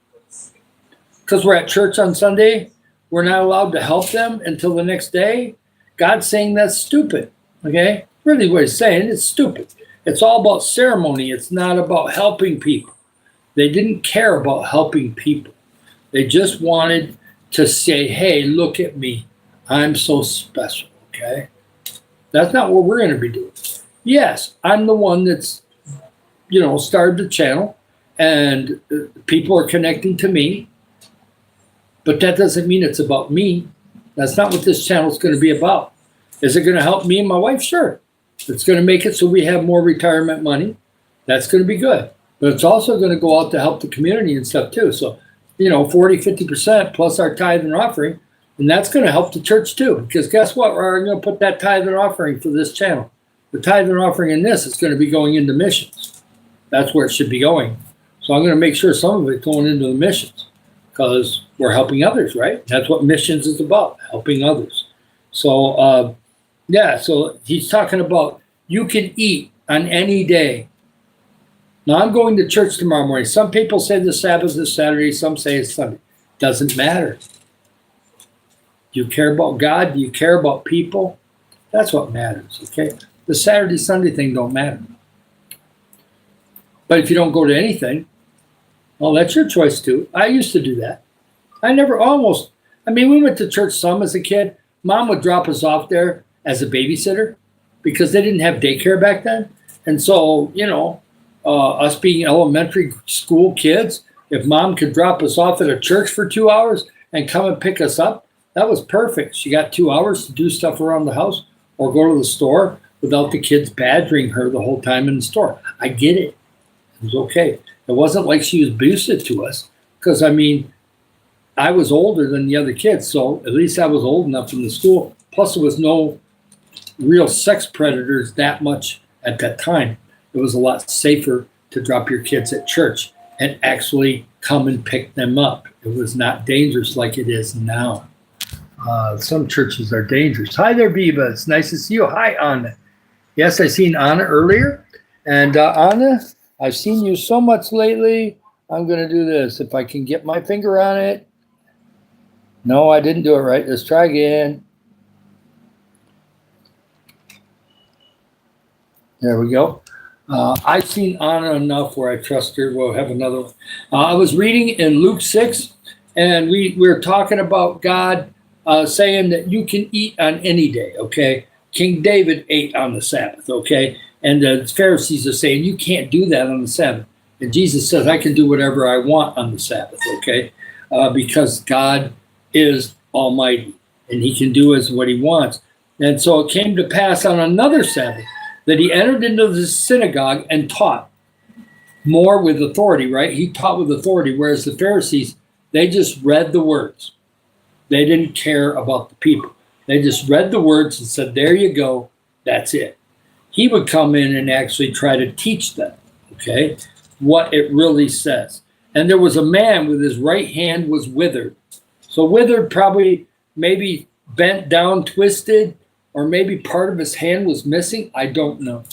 Because we're at church on Sunday? We're not allowed to help them until the next day? God's saying that's stupid, okay? Really what he's saying, it's stupid. It's all about ceremony. It's not about helping people. They didn't care about helping people. They just wanted to say, hey, look at me. I'm so special, okay? That's not what we're going to be doing. Yes, I'm the one that's, started the channel, and people are connecting to me, but that doesn't mean it's about me. That's not what this channel is going to be about. Is it going to help me and my wife? Sure. It's going to make it so we have more retirement money. That's going to be good. But it's also going to go out to help the community and stuff too. So, 40, 50% plus our tithe and offering. And that's going to help the church too. Because guess what? We're going to put that tithe and offering for this channel. The tithe and offering in this is going to be going into missions. That's where it should be going. So I'm going to make sure some of it's going into the missions. Because we're helping others, right? That's what missions is about, helping others. So, so he's talking about you can eat on any day. Now, I'm going to church tomorrow morning. Some people say the Sabbath is Saturday. Some say it's Sunday. Doesn't matter. Do you care about God? Do you care about people? That's what matters, okay? The Saturday, Sunday thing don't matter. But if you don't go to anything, well, that's your choice too. I used to do that. We went to church some as a kid. Mom would drop us off there as a babysitter because they didn't have daycare back then. And so, us being elementary school kids, if mom could drop us off at a church for 2 hours and come and pick us up, that was perfect. She got 2 hours to do stuff around the house or go to the store without the kids badgering her the whole time in the store. I get it. It was okay. It wasn't like she was abusive to us because, I was older than the other kids, so at least I was old enough in the school. Plus, there was no real sex predators that much at that time. It was a lot safer to drop your kids at church and actually come and pick them up. It was not dangerous like it is now. Some churches are dangerous. Hi there, Biba. It's nice to see you. Hi, Anna. Yes, I seen Anna earlier. And Anna, I've seen you so much lately. I'm going to do this. If I can get my finger on it. No, I didn't do it right. Let's try again. There we go. I've seen Anna enough where I trust her. We'll have another one. I was reading in Luke 6, and we were talking about God saying that you can eat on any day, okay? King David ate on the Sabbath, okay? And the Pharisees are saying, you can't do that on the Sabbath. And Jesus says, I can do whatever I want on the Sabbath, okay? Because God is almighty, and he can do as what he wants. And so it came to pass on another Sabbath that he entered into the synagogue and taught more with authority, right? He taught with authority, whereas the Pharisees, they just read the words. They didn't care about the people. They just read the words and said, there you go, that's it. He would come in and actually try to teach them, okay, what it really says. And there was a man with his right hand was withered. So withered probably maybe bent down, twisted, or maybe part of his hand was missing. I don't know.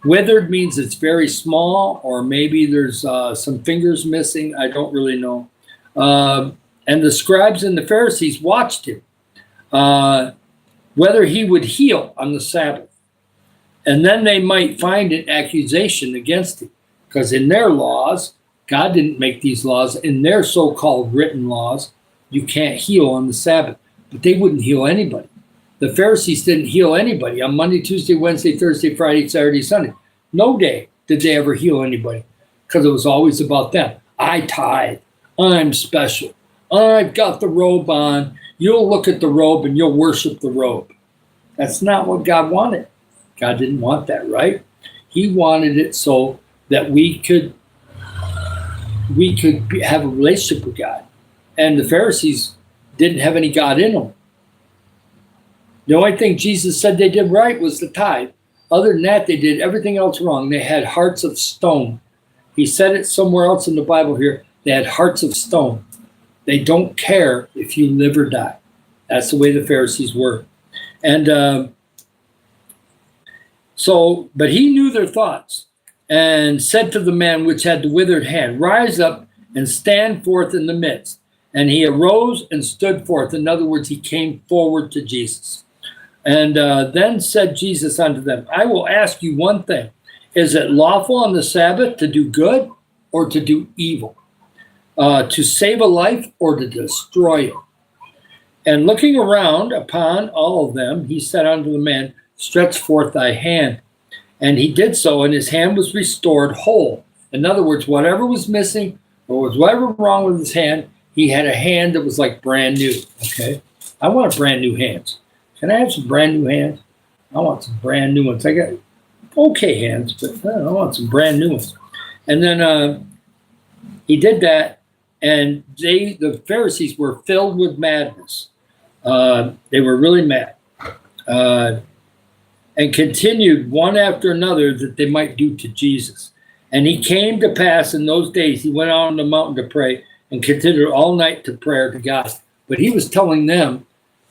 Withered means it's very small, or maybe there's some fingers missing. I don't really know. And the scribes and the Pharisees watched him, whether he would heal on the Sabbath. And then they might find an accusation against him, because in their laws, God didn't make these laws. In their so-called written laws, you can't heal on the Sabbath. But they wouldn't heal anybody. The Pharisees didn't heal anybody on Monday, Tuesday, Wednesday, Thursday, Friday, Saturday, Sunday. No day did they ever heal anybody, because it was always about them. I tithe. I'm special. I've got the robe on. You'll look at the robe and you'll worship the robe. That's not what God wanted. God didn't want that, right? He wanted it so that we could have a relationship with God. And the Pharisees didn't have any God in them. The only thing Jesus said they did right was the tithe. Other than that, they did everything else wrong. They had hearts of stone. He said it somewhere else in the Bible here. They had hearts of stone. They don't care if you live or die. That's the way the Pharisees were. And but he knew their thoughts, and said to the man which had the withered hand, rise up and stand forth in the midst. And he arose and stood forth. In other words, he came forward to Jesus. And then said Jesus unto them, I will ask you one thing. Is it lawful on the Sabbath to do good or to do evil? To save a life or to destroy it? And looking around upon all of them, he said unto the man, stretch forth thy hand. And he did so, and his hand was restored whole. In other words, whatever was missing or was whatever wrong with his hand, he had a hand that was like brand new, okay? I want a brand new hands. Can I have some brand new hands? I want some brand new ones. I got okay hands, but I want some brand new ones. And then he did that, and the Pharisees were filled with madness. They were really mad. And continued one after another that they might do to Jesus. And he came to pass in those days, he went out on the mountain to pray and continued all night to prayer to God. But he was telling them,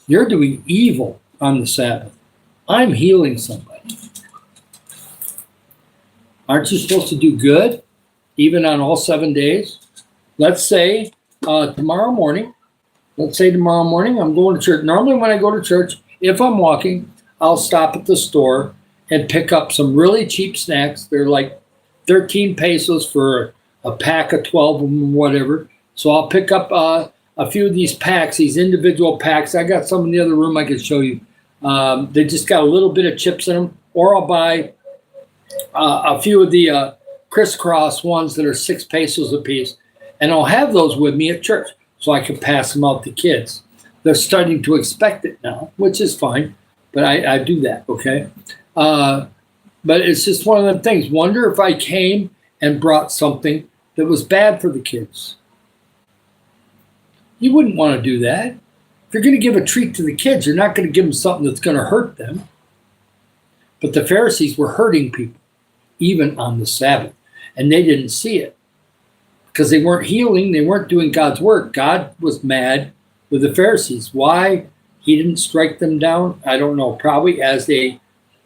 you're doing evil on the Sabbath. I'm healing somebody. Aren't you supposed to do good, even on all 7 days? Let's say tomorrow morning, I'm going to church. Normally when I go to church, if I'm walking, I'll stop at the store and pick up some really cheap snacks. They're like 13 pesos for a pack of 12 of them, whatever. So I'll pick up a few of these packs, these individual packs. I got some in the other room I could show you. They just got a little bit of chips in them. Or I'll buy a few of the crisscross ones that are 6 pesos a piece. And I'll have those with me at church so I can pass them out to kids. They're starting to expect it now, which is fine. But I do that, okay? But it's just one of the things. Wonder if I came and brought something that was bad for the kids. You wouldn't want to do that. If you're going to give a treat to the kids, you're not going to give them something that's going to hurt them. But the Pharisees were hurting people. even on the Sabbath. And they didn't see it because they weren't healing. They weren't doing God's work. God was mad with the Pharisees. Why he didn't strike them down, I don't know. Probably as a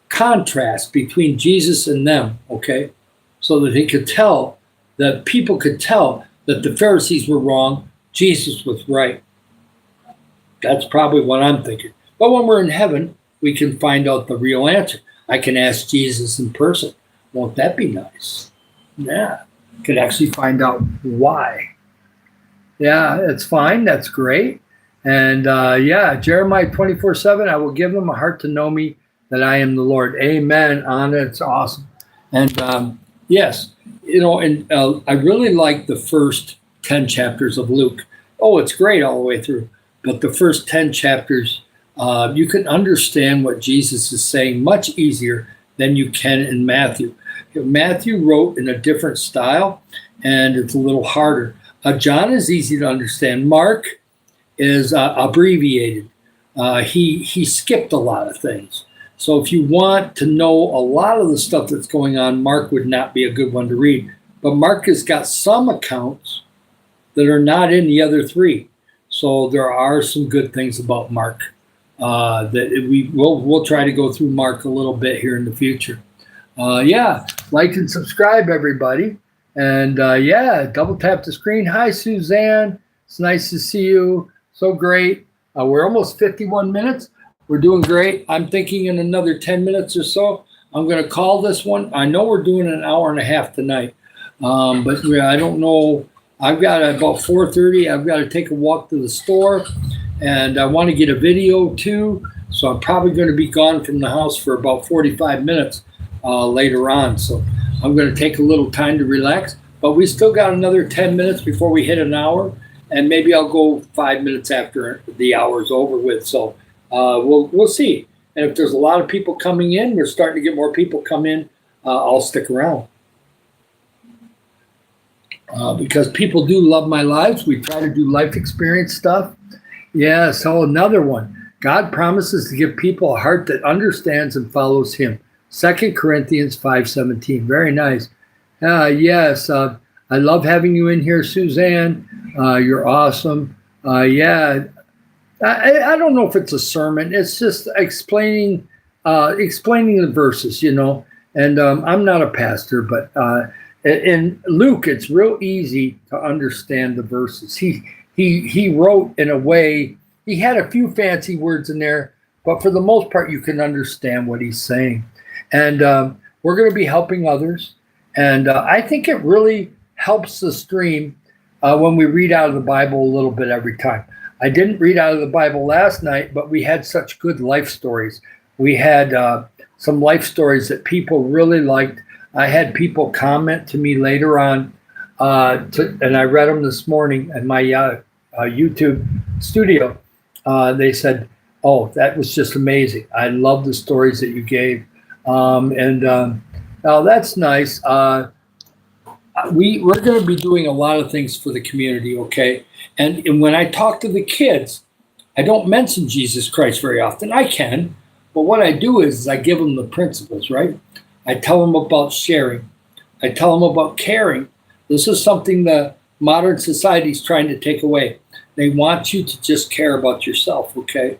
contrast between Jesus and them, okay? So that he could tell, that people could tell that the Pharisees were wrong, Jesus was right. That's probably what I'm thinking. But when we're in heaven, we can find out the real answer. I can ask Jesus in person. Won't that be nice? Yeah, could actually find out why. Yeah, it's fine. That's great. And yeah, Jeremiah 24:7, I will give them a heart to know me, that I am the Lord. Amen. Anna, it's awesome. And yes, and I really like the first 10 chapters of Luke. Oh, it's great all the way through. But the first 10 chapters, you can understand what Jesus is saying much easier than you can in Matthew. Matthew wrote in a different style, and it's a little harder. John is easy to understand. Mark is abbreviated. He skipped a lot of things. So if you want to know a lot of the stuff that's going on, Mark would not be a good one to read. But Mark has got some accounts that are not in the other three. So there are some good things about Mark that we'll try to go through Mark a little bit here in the future. Yeah, like and subscribe, everybody. And yeah, double tap the screen. Hi, Suzanne. It's nice to see you. So great. We're almost 51 minutes. We're doing great. I'm thinking in another 10 minutes or so, I'm going to call this one. I know we're doing an hour and a half tonight, but I don't know. I've got about 4:30. I've got to take a walk to the store, and I want to get a video too. So I'm probably going to be gone from the house for about 45 minutes later on. So I'm going to take a little time to relax. But we still got another 10 minutes before we hit an hour, and maybe I'll go 5 minutes after the hour's over with. So we'll see. And if there's a lot of people coming in, we're starting to get more people come in, I'll stick around. Because people do love my lives. We try to do life experience stuff. Yeah, so another one. God promises to give people a heart that understands and follows him. 2 Corinthians 5:17. Very nice. Yes, I love having you in here, Suzanne. You're awesome. Yeah, I don't know if it's a sermon. It's just explaining the verses, And I'm not a pastor, but in Luke, it's real easy to understand the verses. He wrote in a way. He had a few fancy words in there, but for the most part, you can understand what he's saying. And we're going to be helping others. And I think it really helps the stream when we read out of the Bible a little bit every time. I didn't read out of the Bible last night, but we had such good life stories. We had some life stories that people really liked. I had people comment to me later on, and I read them this morning in my YouTube studio. They said, "Oh, that was just amazing. I love the stories that you gave." Now that's nice. We're going to be doing a lot of things for the community, okay? And when I talk to the kids, I don't mention Jesus Christ very often. I can, but what I do is I give them the principles, right? I tell them about sharing. I tell them about caring. This is something the modern society is trying to take away. They want you to just care about yourself, okay?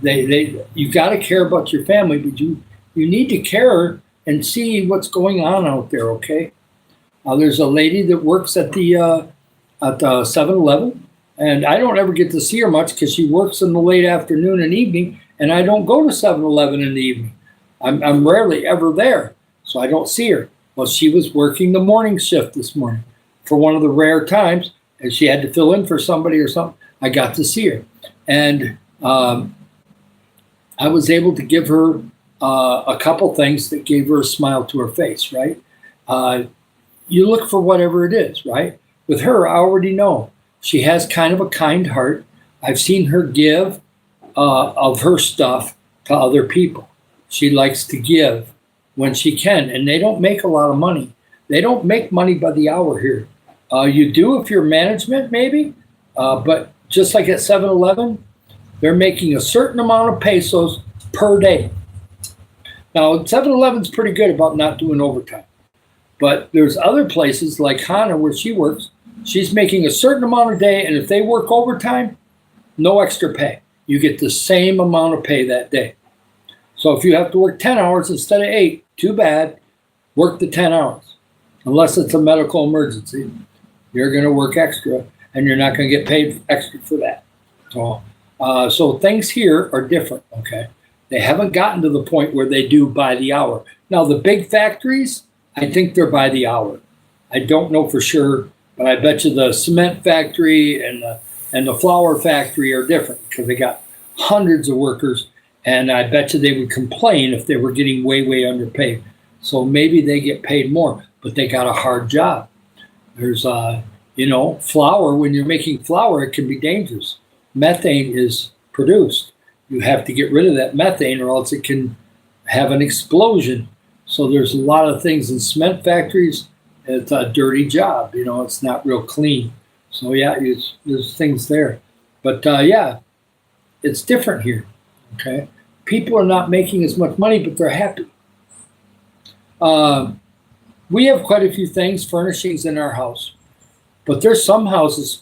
You got to care about your family, but you need to care and see what's going on out there, okay? There's a lady that works at the 7-Eleven, and I don't ever get to see her much because she works in the late afternoon and evening, and I don't go to 7-Eleven in the evening. I'm rarely ever there, so I don't see her. Well, she was working the morning shift this morning for one of the rare times, and she had to fill in for somebody or something. I got to see her, and I was able to give her a couple things that gave her a smile to her face, right? You look for whatever it is, right? With her, I already know. She has kind of a kind heart. I've seen her give of her stuff to other people. She likes to give when she can, and they don't make a lot of money. They don't make money by the hour here. You do if you're management, maybe, but just like at 7-Eleven, they're making a certain amount of pesos per day. Now, 7-Eleven's pretty good about not doing overtime. But there's other places like Hannah where she works. She's making a certain amount a day, and if they work overtime, no extra pay. You get the same amount of pay that day. So if you have to work 10 hours instead of 8, too bad, work the 10 hours. Unless it's a medical emergency, you're going to work extra, and you're not going to get paid extra for that. So things here are different, okay? They haven't gotten to the point where they do by the hour. Now, the big factories, I think they're by the hour. I don't know for sure, but I bet you the cement factory and the flour factory are different because they got hundreds of workers, and I bet you they would complain if they were getting way, way underpaid. So maybe they get paid more, but they got a hard job. There's, flour. When you're making flour, it can be dangerous. Methane is produced. You have to get rid of that methane or else it can have an explosion. So there's a lot of things in cement factories. It's a dirty job. It's not real clean. So yeah, there's things there. But it's different here. Okay. People are not making as much money, but they're happy. We have quite a few things, furnishings in our house. But there's some houses,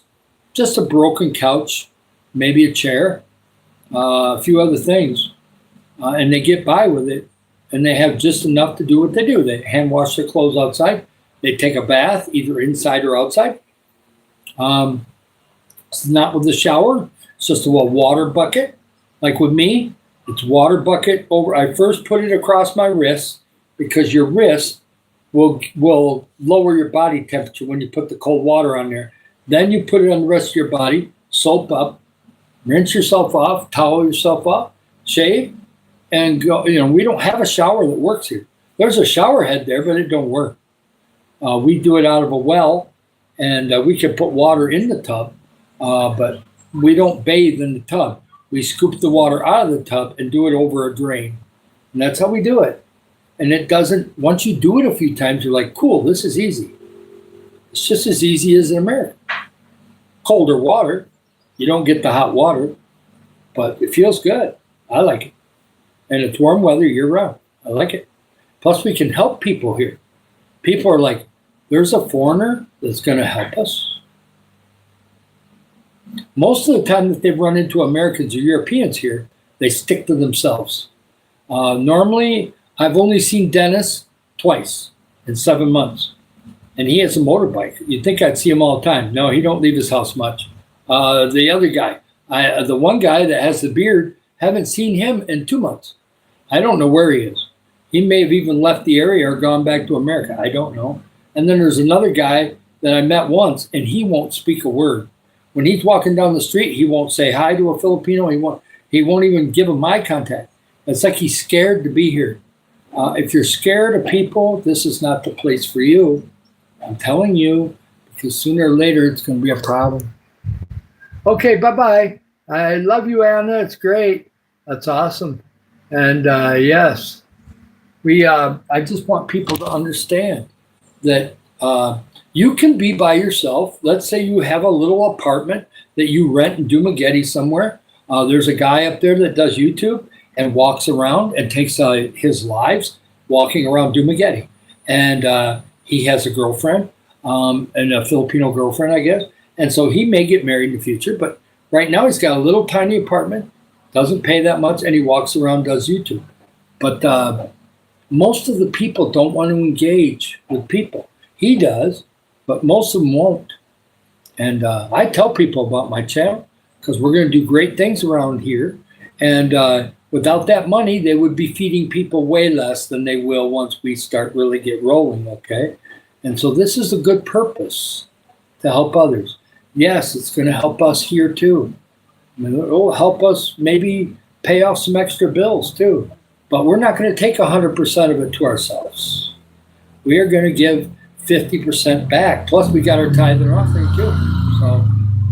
just a broken couch, maybe a chair, a few other things, and they get by with it, and they have just enough to do what they do. They hand wash their clothes outside. They take a bath, either inside or outside. It's not with the shower. It's just a water bucket. Like with me, it's water bucket over. I first put it across my wrist because your wrist will lower your body temperature when you put the cold water on there. Then you put it on the rest of your body, soap up, rinse yourself off, towel yourself up, shave, and go. We don't have a shower that works here. There's a shower head there, but it don't work. We do it out of a well, and we can put water in the tub, but we don't bathe in the tub. We scoop the water out of the tub and do it over a drain. And that's how we do it. And it doesn't, once you do it a few times, you're like, cool, this is easy. It's just as easy as in America. Colder water, you don't get the hot water, but it feels good. I like it. And it's warm weather year round. I like it. Plus, we can help people here. People are like, there's a foreigner that's going to help us. Most of the time that they've run into Americans or Europeans here, they stick to themselves. Normally, I've only seen Dennis twice in 7 months, and he has a motorbike. You'd think I'd see him all the time. No, he don't leave his house much. The other guy, the one guy that has the beard, haven't seen him in 2 months. I don't know where he is. He may have even left the area or gone back to America. I don't know. And then there's another guy that I met once, and he won't speak a word. When he's walking down the street, he won't say hi to a Filipino. He won't even give him eye contact. It's like he's scared to be here. If you're scared of people, this is not the place for you. I'm telling you, because sooner or later it's going to be a problem. Okay, bye-bye. I love you, Anna. It's great. That's awesome. And yes, I just want people to understand that you can be by yourself. Let's say you have a little apartment that you rent in Dumaguete somewhere. There's a guy up there that does YouTube and walks around and takes his lives walking around Dumaguete. And he has a girlfriend, and a Filipino girlfriend, I guess. And so he may get married in the future, but right now he's got a little tiny apartment, doesn't pay that much, and he walks around, does YouTube. But most of the people don't want to engage with people. He does, but most of them won't. And I tell people about my channel because we're going to do great things around here. And without that money, they would be feeding people way less than they will once we start really get rolling, okay? And so this is a good purpose to help others. Yes, it's going to help us here too. It'll help us maybe pay off some extra bills too. But we're not going to take 100% of it to ourselves. We are going to give 50% back. Plus, we got our tithe and offering too. So,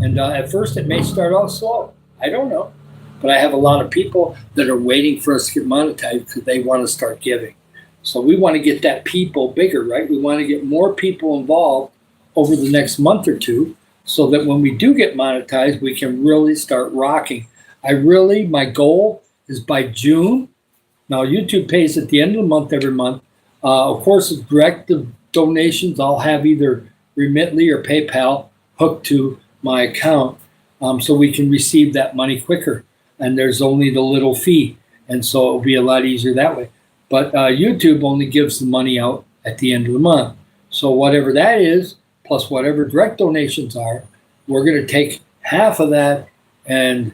and at first, it may start off slow. I don't know. But I have a lot of people that are waiting for us to get monetized because they want to start giving. So we want to get that people bigger, right? We want to get more people involved over the next month or two so that when we do get monetized, we can really start rocking. My goal is by June. Now, YouTube pays at the end of the month every month. Of course, it's direct donations, I'll have either Remitly or PayPal hooked to my account, so we can receive that money quicker. And there's only the little fee. And so it'll be a lot easier that way. But YouTube only gives the money out at the end of the month. So whatever that is, plus whatever direct donations are, we're going to take half of that and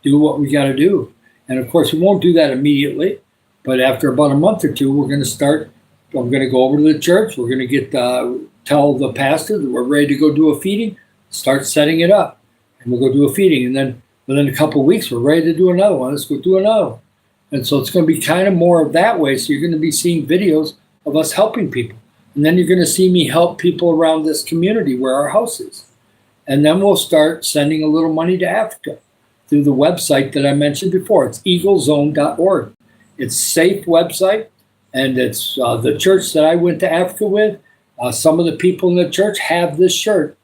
do what we got to do. And of course, we won't do that immediately. But after about a month or two, we're going to start. I'm going to go over to the church. We're going to tell the pastor that we're ready to go do a feeding, start setting it up. And we'll go do a feeding. And then within a couple of weeks, we're ready to do another one. Let's go do another one. And so it's going to be kind of more of that way. So you're going to be seeing videos of us helping people. And then you're going to see me help people around this community where our house is. And then we'll start sending a little money to Africa through the website that I mentioned before. It's eaglezone.org. It's a safe website. And it's the church that I went to Africa with. Some of the people in the church have this shirt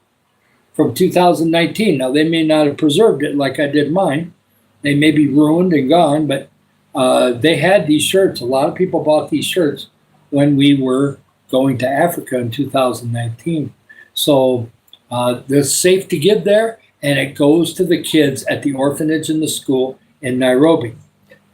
from 2019. Now, they may not have preserved it like I did mine. They may be ruined and gone, but they had these shirts. A lot of people bought these shirts when we were going to Africa in 2019. So there's safe to give there, and it goes to the kids at the orphanage and the school in Nairobi.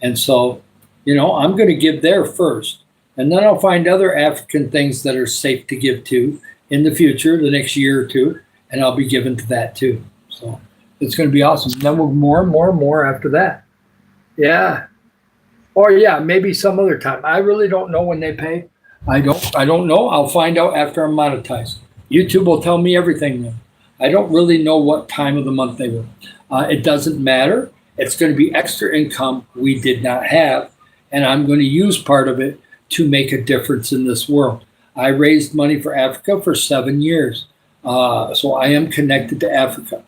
And so, I'm going to give there first. And then I'll find other African things that are safe to give to in the future, the next year or two, and I'll be giving to that too. So it's going to be awesome. And then we'll more and more and more after that. Yeah. Or yeah, maybe some other time. I really don't know when they pay. I don't know. I'll find out after I'm monetized. YouTube will tell me everything then. I don't really know what time of the month they will. It doesn't matter. It's going to be extra income we did not have, and I'm going to use part of it to make a difference in this world. I raised money for Africa for 7 years, so I am connected to Africa.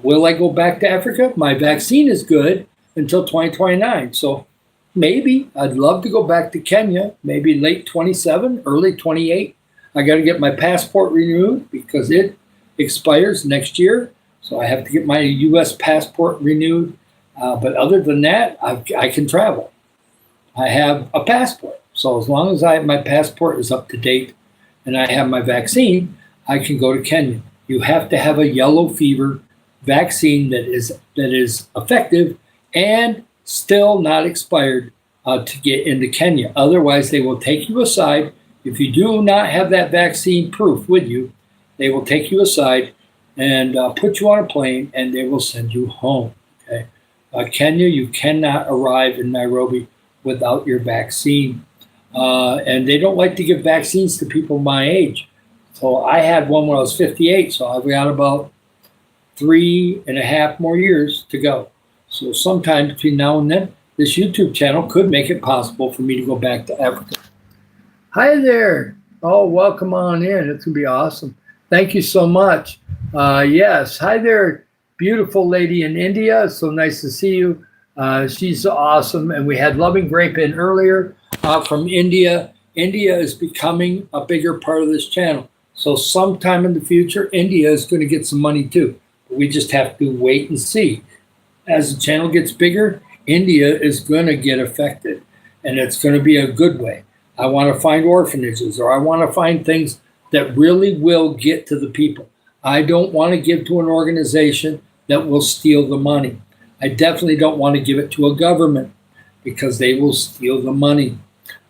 Will I go back to Africa? My vaccine is good until 2029, so maybe I'd love to go back to Kenya, maybe late 27, early 28. I got to get my passport renewed because it expires next year, so I have to get my U.S. passport renewed. But other than that, I can travel. I have a passport. So as long as my passport is up to date and I have my vaccine, I can go to Kenya. You have to have a yellow fever vaccine that is effective and still not expired to get into Kenya. Otherwise, they will take you aside. If you do not have that vaccine proof with you, they will take you aside and put you on a plane and they will send you home. Okay, Kenya, you cannot arrive in Nairobi without your vaccine. And they don't like to give vaccines to people my age. So I had one when I was 58, so I've got about 3.5 more years to go. So sometime between now and then, this YouTube channel could make it possible for me to go back to Africa. Hi there. Oh, welcome on in. It's going to be awesome. Thank you so much. Yes. Hi there, beautiful lady in India. It's so nice to see you. She's awesome. And we had Loving Grape in earlier from India. India is becoming a bigger part of this channel. So sometime in the future, India is going to get some money too. We just have to wait and see. As the channel gets bigger, India is going to get affected. And it's going to be a good way. I want to find orphanages, or I want to find things that really will get to the people. I don't want to give to an organization that will steal the money. I definitely don't want to give it to a government because they will steal the money.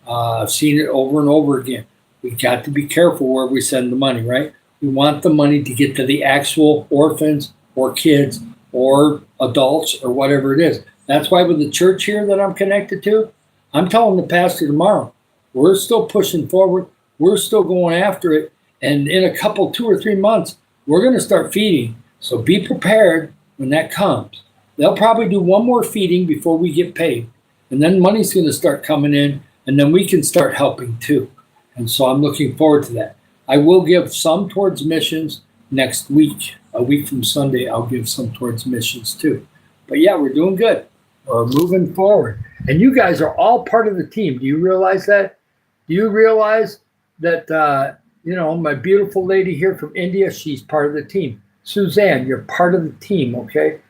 I've seen it over and over again. We got to be careful where we send the money, right? We want the money to get to the actual orphans or kids or adults or whatever it is. That's why with the church here that I'm connected to, I'm telling the pastor tomorrow, we're still pushing forward. We're still going after it. And in a couple, 2 or 3 months, we're going to start feeding. So be prepared when that comes. They'll probably do one more feeding before we get paid. And then money's going to start coming in, and then we can start helping too. And so I'm looking forward to that. I will give some towards missions next week. A week from Sunday, I'll give some towards missions too. But yeah, we're doing good. We're moving forward. And you guys are all part of the team. Do you realize that? Do you realize that, my beautiful lady here from India, she's part of the team. Suzanne, you're part of the team, okay?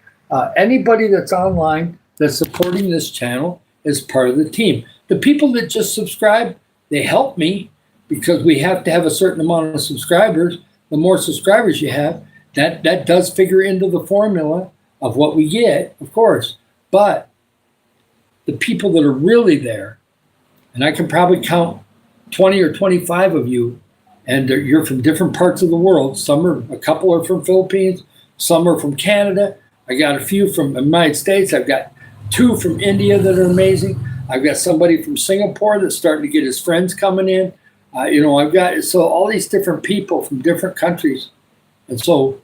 Anybody that's online that's supporting this channel is part of the team. The people that just subscribe, they help me, because we have to have a certain amount of subscribers. The more subscribers you have, that does figure into the formula of what we get, of course. But the people that are really there, and I can probably count 20 or 25 of you, and you're from different parts of the world. A couple are from Philippines, some are from Canada. I got a few from the United States. I've got 2 from India that are amazing. I've got somebody from Singapore that's starting to get his friends coming in. I've got all these different people from different countries, and so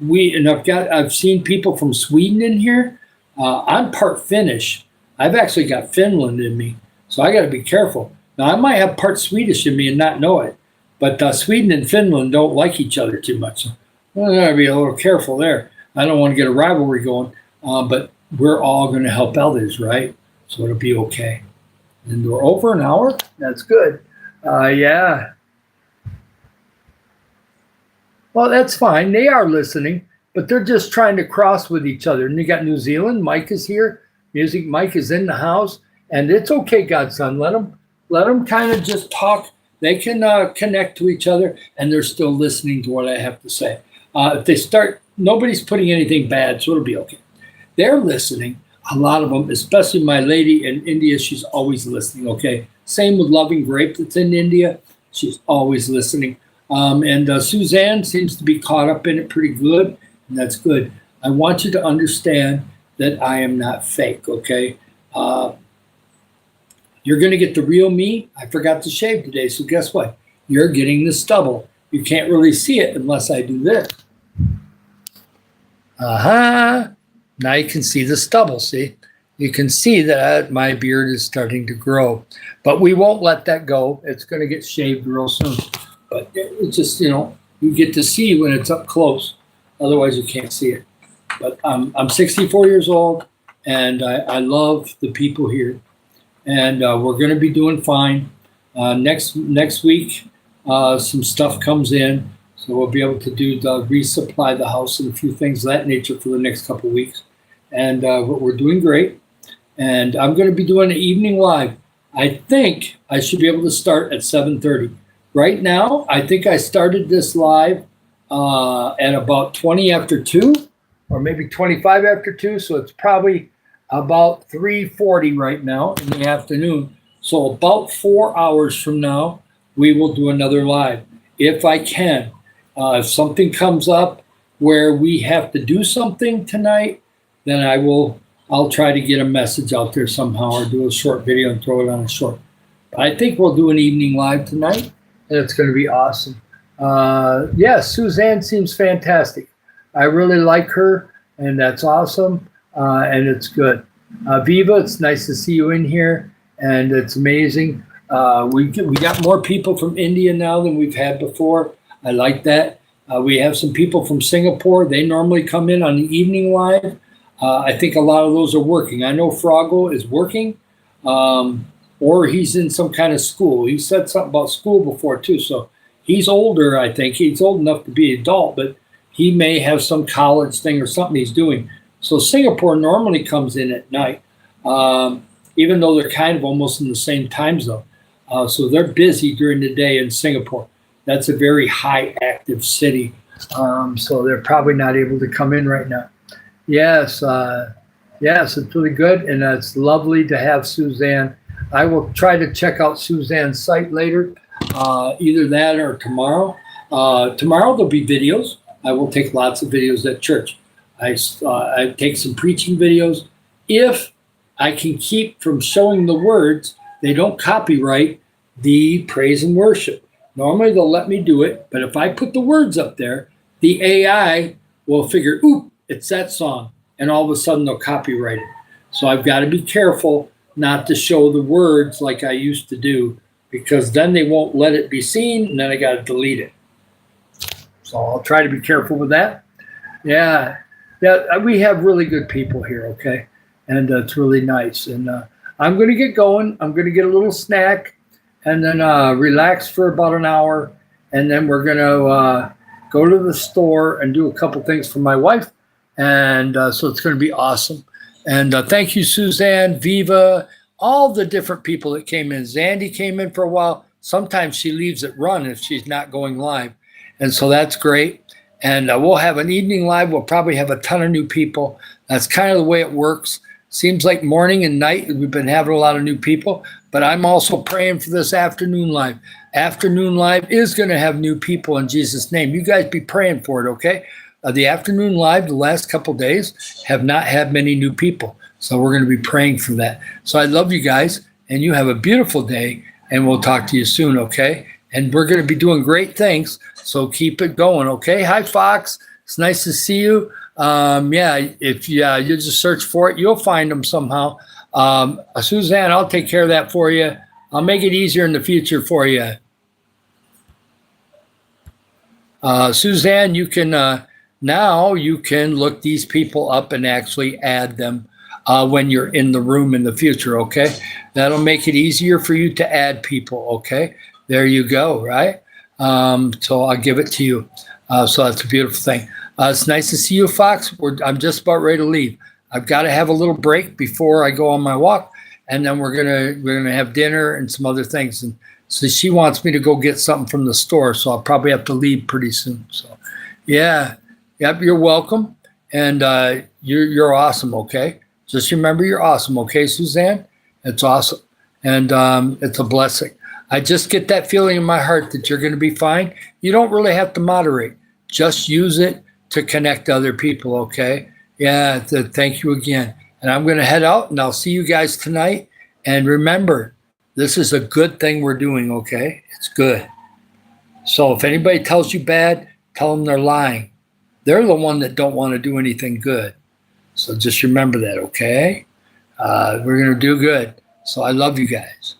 I've seen people from Sweden in here. I'm part Finnish. I've actually got Finland in me, so I got to be careful. Now I might have part Swedish in me and not know it, but Sweden and Finland don't like each other too much. So I got to be a little careful there. I don't want to get a rivalry going, but we're all going to help others, right? So it'll be okay. And we're over an hour. That's good. Yeah. Well, that's fine. They are listening, but they're just trying to cross with each other. And you got New Zealand. Mike is here. Music Mike is in the house, and it's okay, Godson. Let them kind of just talk. They can connect to each other, and they're still listening to what I have to say. If they start, nobody's putting anything bad, so it'll be okay. They're listening. A lot of them, especially my lady in India, she's always listening, okay? Same with Loving Grape that's in India. She's always listening. And Suzanne seems to be caught up in it pretty good, and that's good. I want you to understand that I am not fake, okay? You're going to get the real me. I forgot to shave today, so guess what? You're getting the stubble. You can't really see it unless I do this. Now you can see the stubble, see? You can see that my beard is starting to grow. But we won't let that go. It's going to get shaved real soon. But it's just, you get to see when it's up close. Otherwise, you can't see it. But I'm 64 years old, and I love the people here. And we're going to be doing fine. Next week, some stuff comes in. So we'll be able to resupply the house and a few things of that nature for the next couple of weeks. And we're doing great. And I'm going to be doing an evening live. I think I should be able to start at 7:30. Right now, I think I started this live at about 20 after 2 or maybe 25 after 2. So it's probably about 3:40 right now in the afternoon. So about 4 hours from now, we will do another live if I can. If something comes up where we have to do something tonight, then I'll try to get a message out there somehow or do a short video and throw it on a short. But I think we'll do an evening live tonight, and it's going to be awesome. Yes, Suzanne seems fantastic. I really like her, and that's awesome, and it's good. Viva, it's nice to see you in here, and it's amazing. We got more people from India now than we've had before. I like that. We have some people from Singapore. They normally come in on the evening live. I think a lot of those are working. I know Froggle is working, or he's in some kind of school. He said something about school before, too. So he's older, I think. He's old enough to be an adult, but he may have some college thing or something he's doing. So Singapore normally comes in at night, even though they're kind of almost in the same time zone. So they're busy during the day in Singapore. That's a very high active city. So they're probably not able to come in right now. Yes, it's really good, and it's lovely to have Suzanne. I will try to check out Suzanne's site later, either that or tomorrow. Tomorrow there'll be videos. I will take lots of videos at church. I take some preaching videos. If I can keep from showing the words, they don't copyright the praise and worship. Normally they'll let me do it, but if I put the words up there, the AI will figure, oop, it's that song, and all of a sudden they'll copyright it. So I've got to be careful not to show the words like I used to do, because then they won't let it be seen, and then I got to delete it. So I'll try to be careful with that. Yeah, we have really good people here, okay? And it's really nice. And I'm going to get going. I'm going to get a little snack and then relax for about an hour. And then we're going to go to the store and do a couple things for my wife. And so it's going to be awesome. And thank you, Suzanne, Viva, all the different people that came in. Zandy came in for a while. sometimes she leaves it run if she's not going live. And so that's great. And we'll have an evening live. We'll probably have a ton of new people. That's kind of the way it works. Seems like morning and night, we've been having a lot of new people, but I'm also praying for this afternoon live. Afternoon live is going to have new people in Jesus' name. You guys be praying for it, okay? The afternoon live, the last couple days, have not had many new people. So we're going to be praying for that. So I love you guys, and you have a beautiful day, and we'll talk to you soon, okay? And we're going to be doing great things, so keep it going, okay? Hi, Fox. It's nice to see you. If you just search for it, you'll find them somehow. Suzanne, I'll take care of that for you. I'll make it easier in the future for you. Suzanne, you can now you can look these people up and actually add them when you're in the room in the future, okay? That'll make it easier for you to add people, okay? There you go, right? So I'll give it to you. So that's a beautiful thing. It's nice to see you, Fox. I'm just about ready to leave. I've got to have a little break before I go on my walk, and then we're gonna have dinner and some other things. And so she wants me to go get something from the store, so I'll probably have to leave pretty soon. So, yeah, yep, you're welcome, and you're awesome. Okay, just remember you're awesome. Okay, Suzanne, it's awesome, and it's a blessing. I just get that feeling in my heart that you're going to be fine. You don't really have to moderate. Just use it to connect to other people, okay? Yeah, thank you again. And I'm going to head out, and I'll see you guys tonight. And remember, this is a good thing we're doing, okay? It's good. So if anybody tells you bad, tell them they're lying. They're the one that don't want to do anything good. So just remember that, okay? We're going to do good. So I love you guys.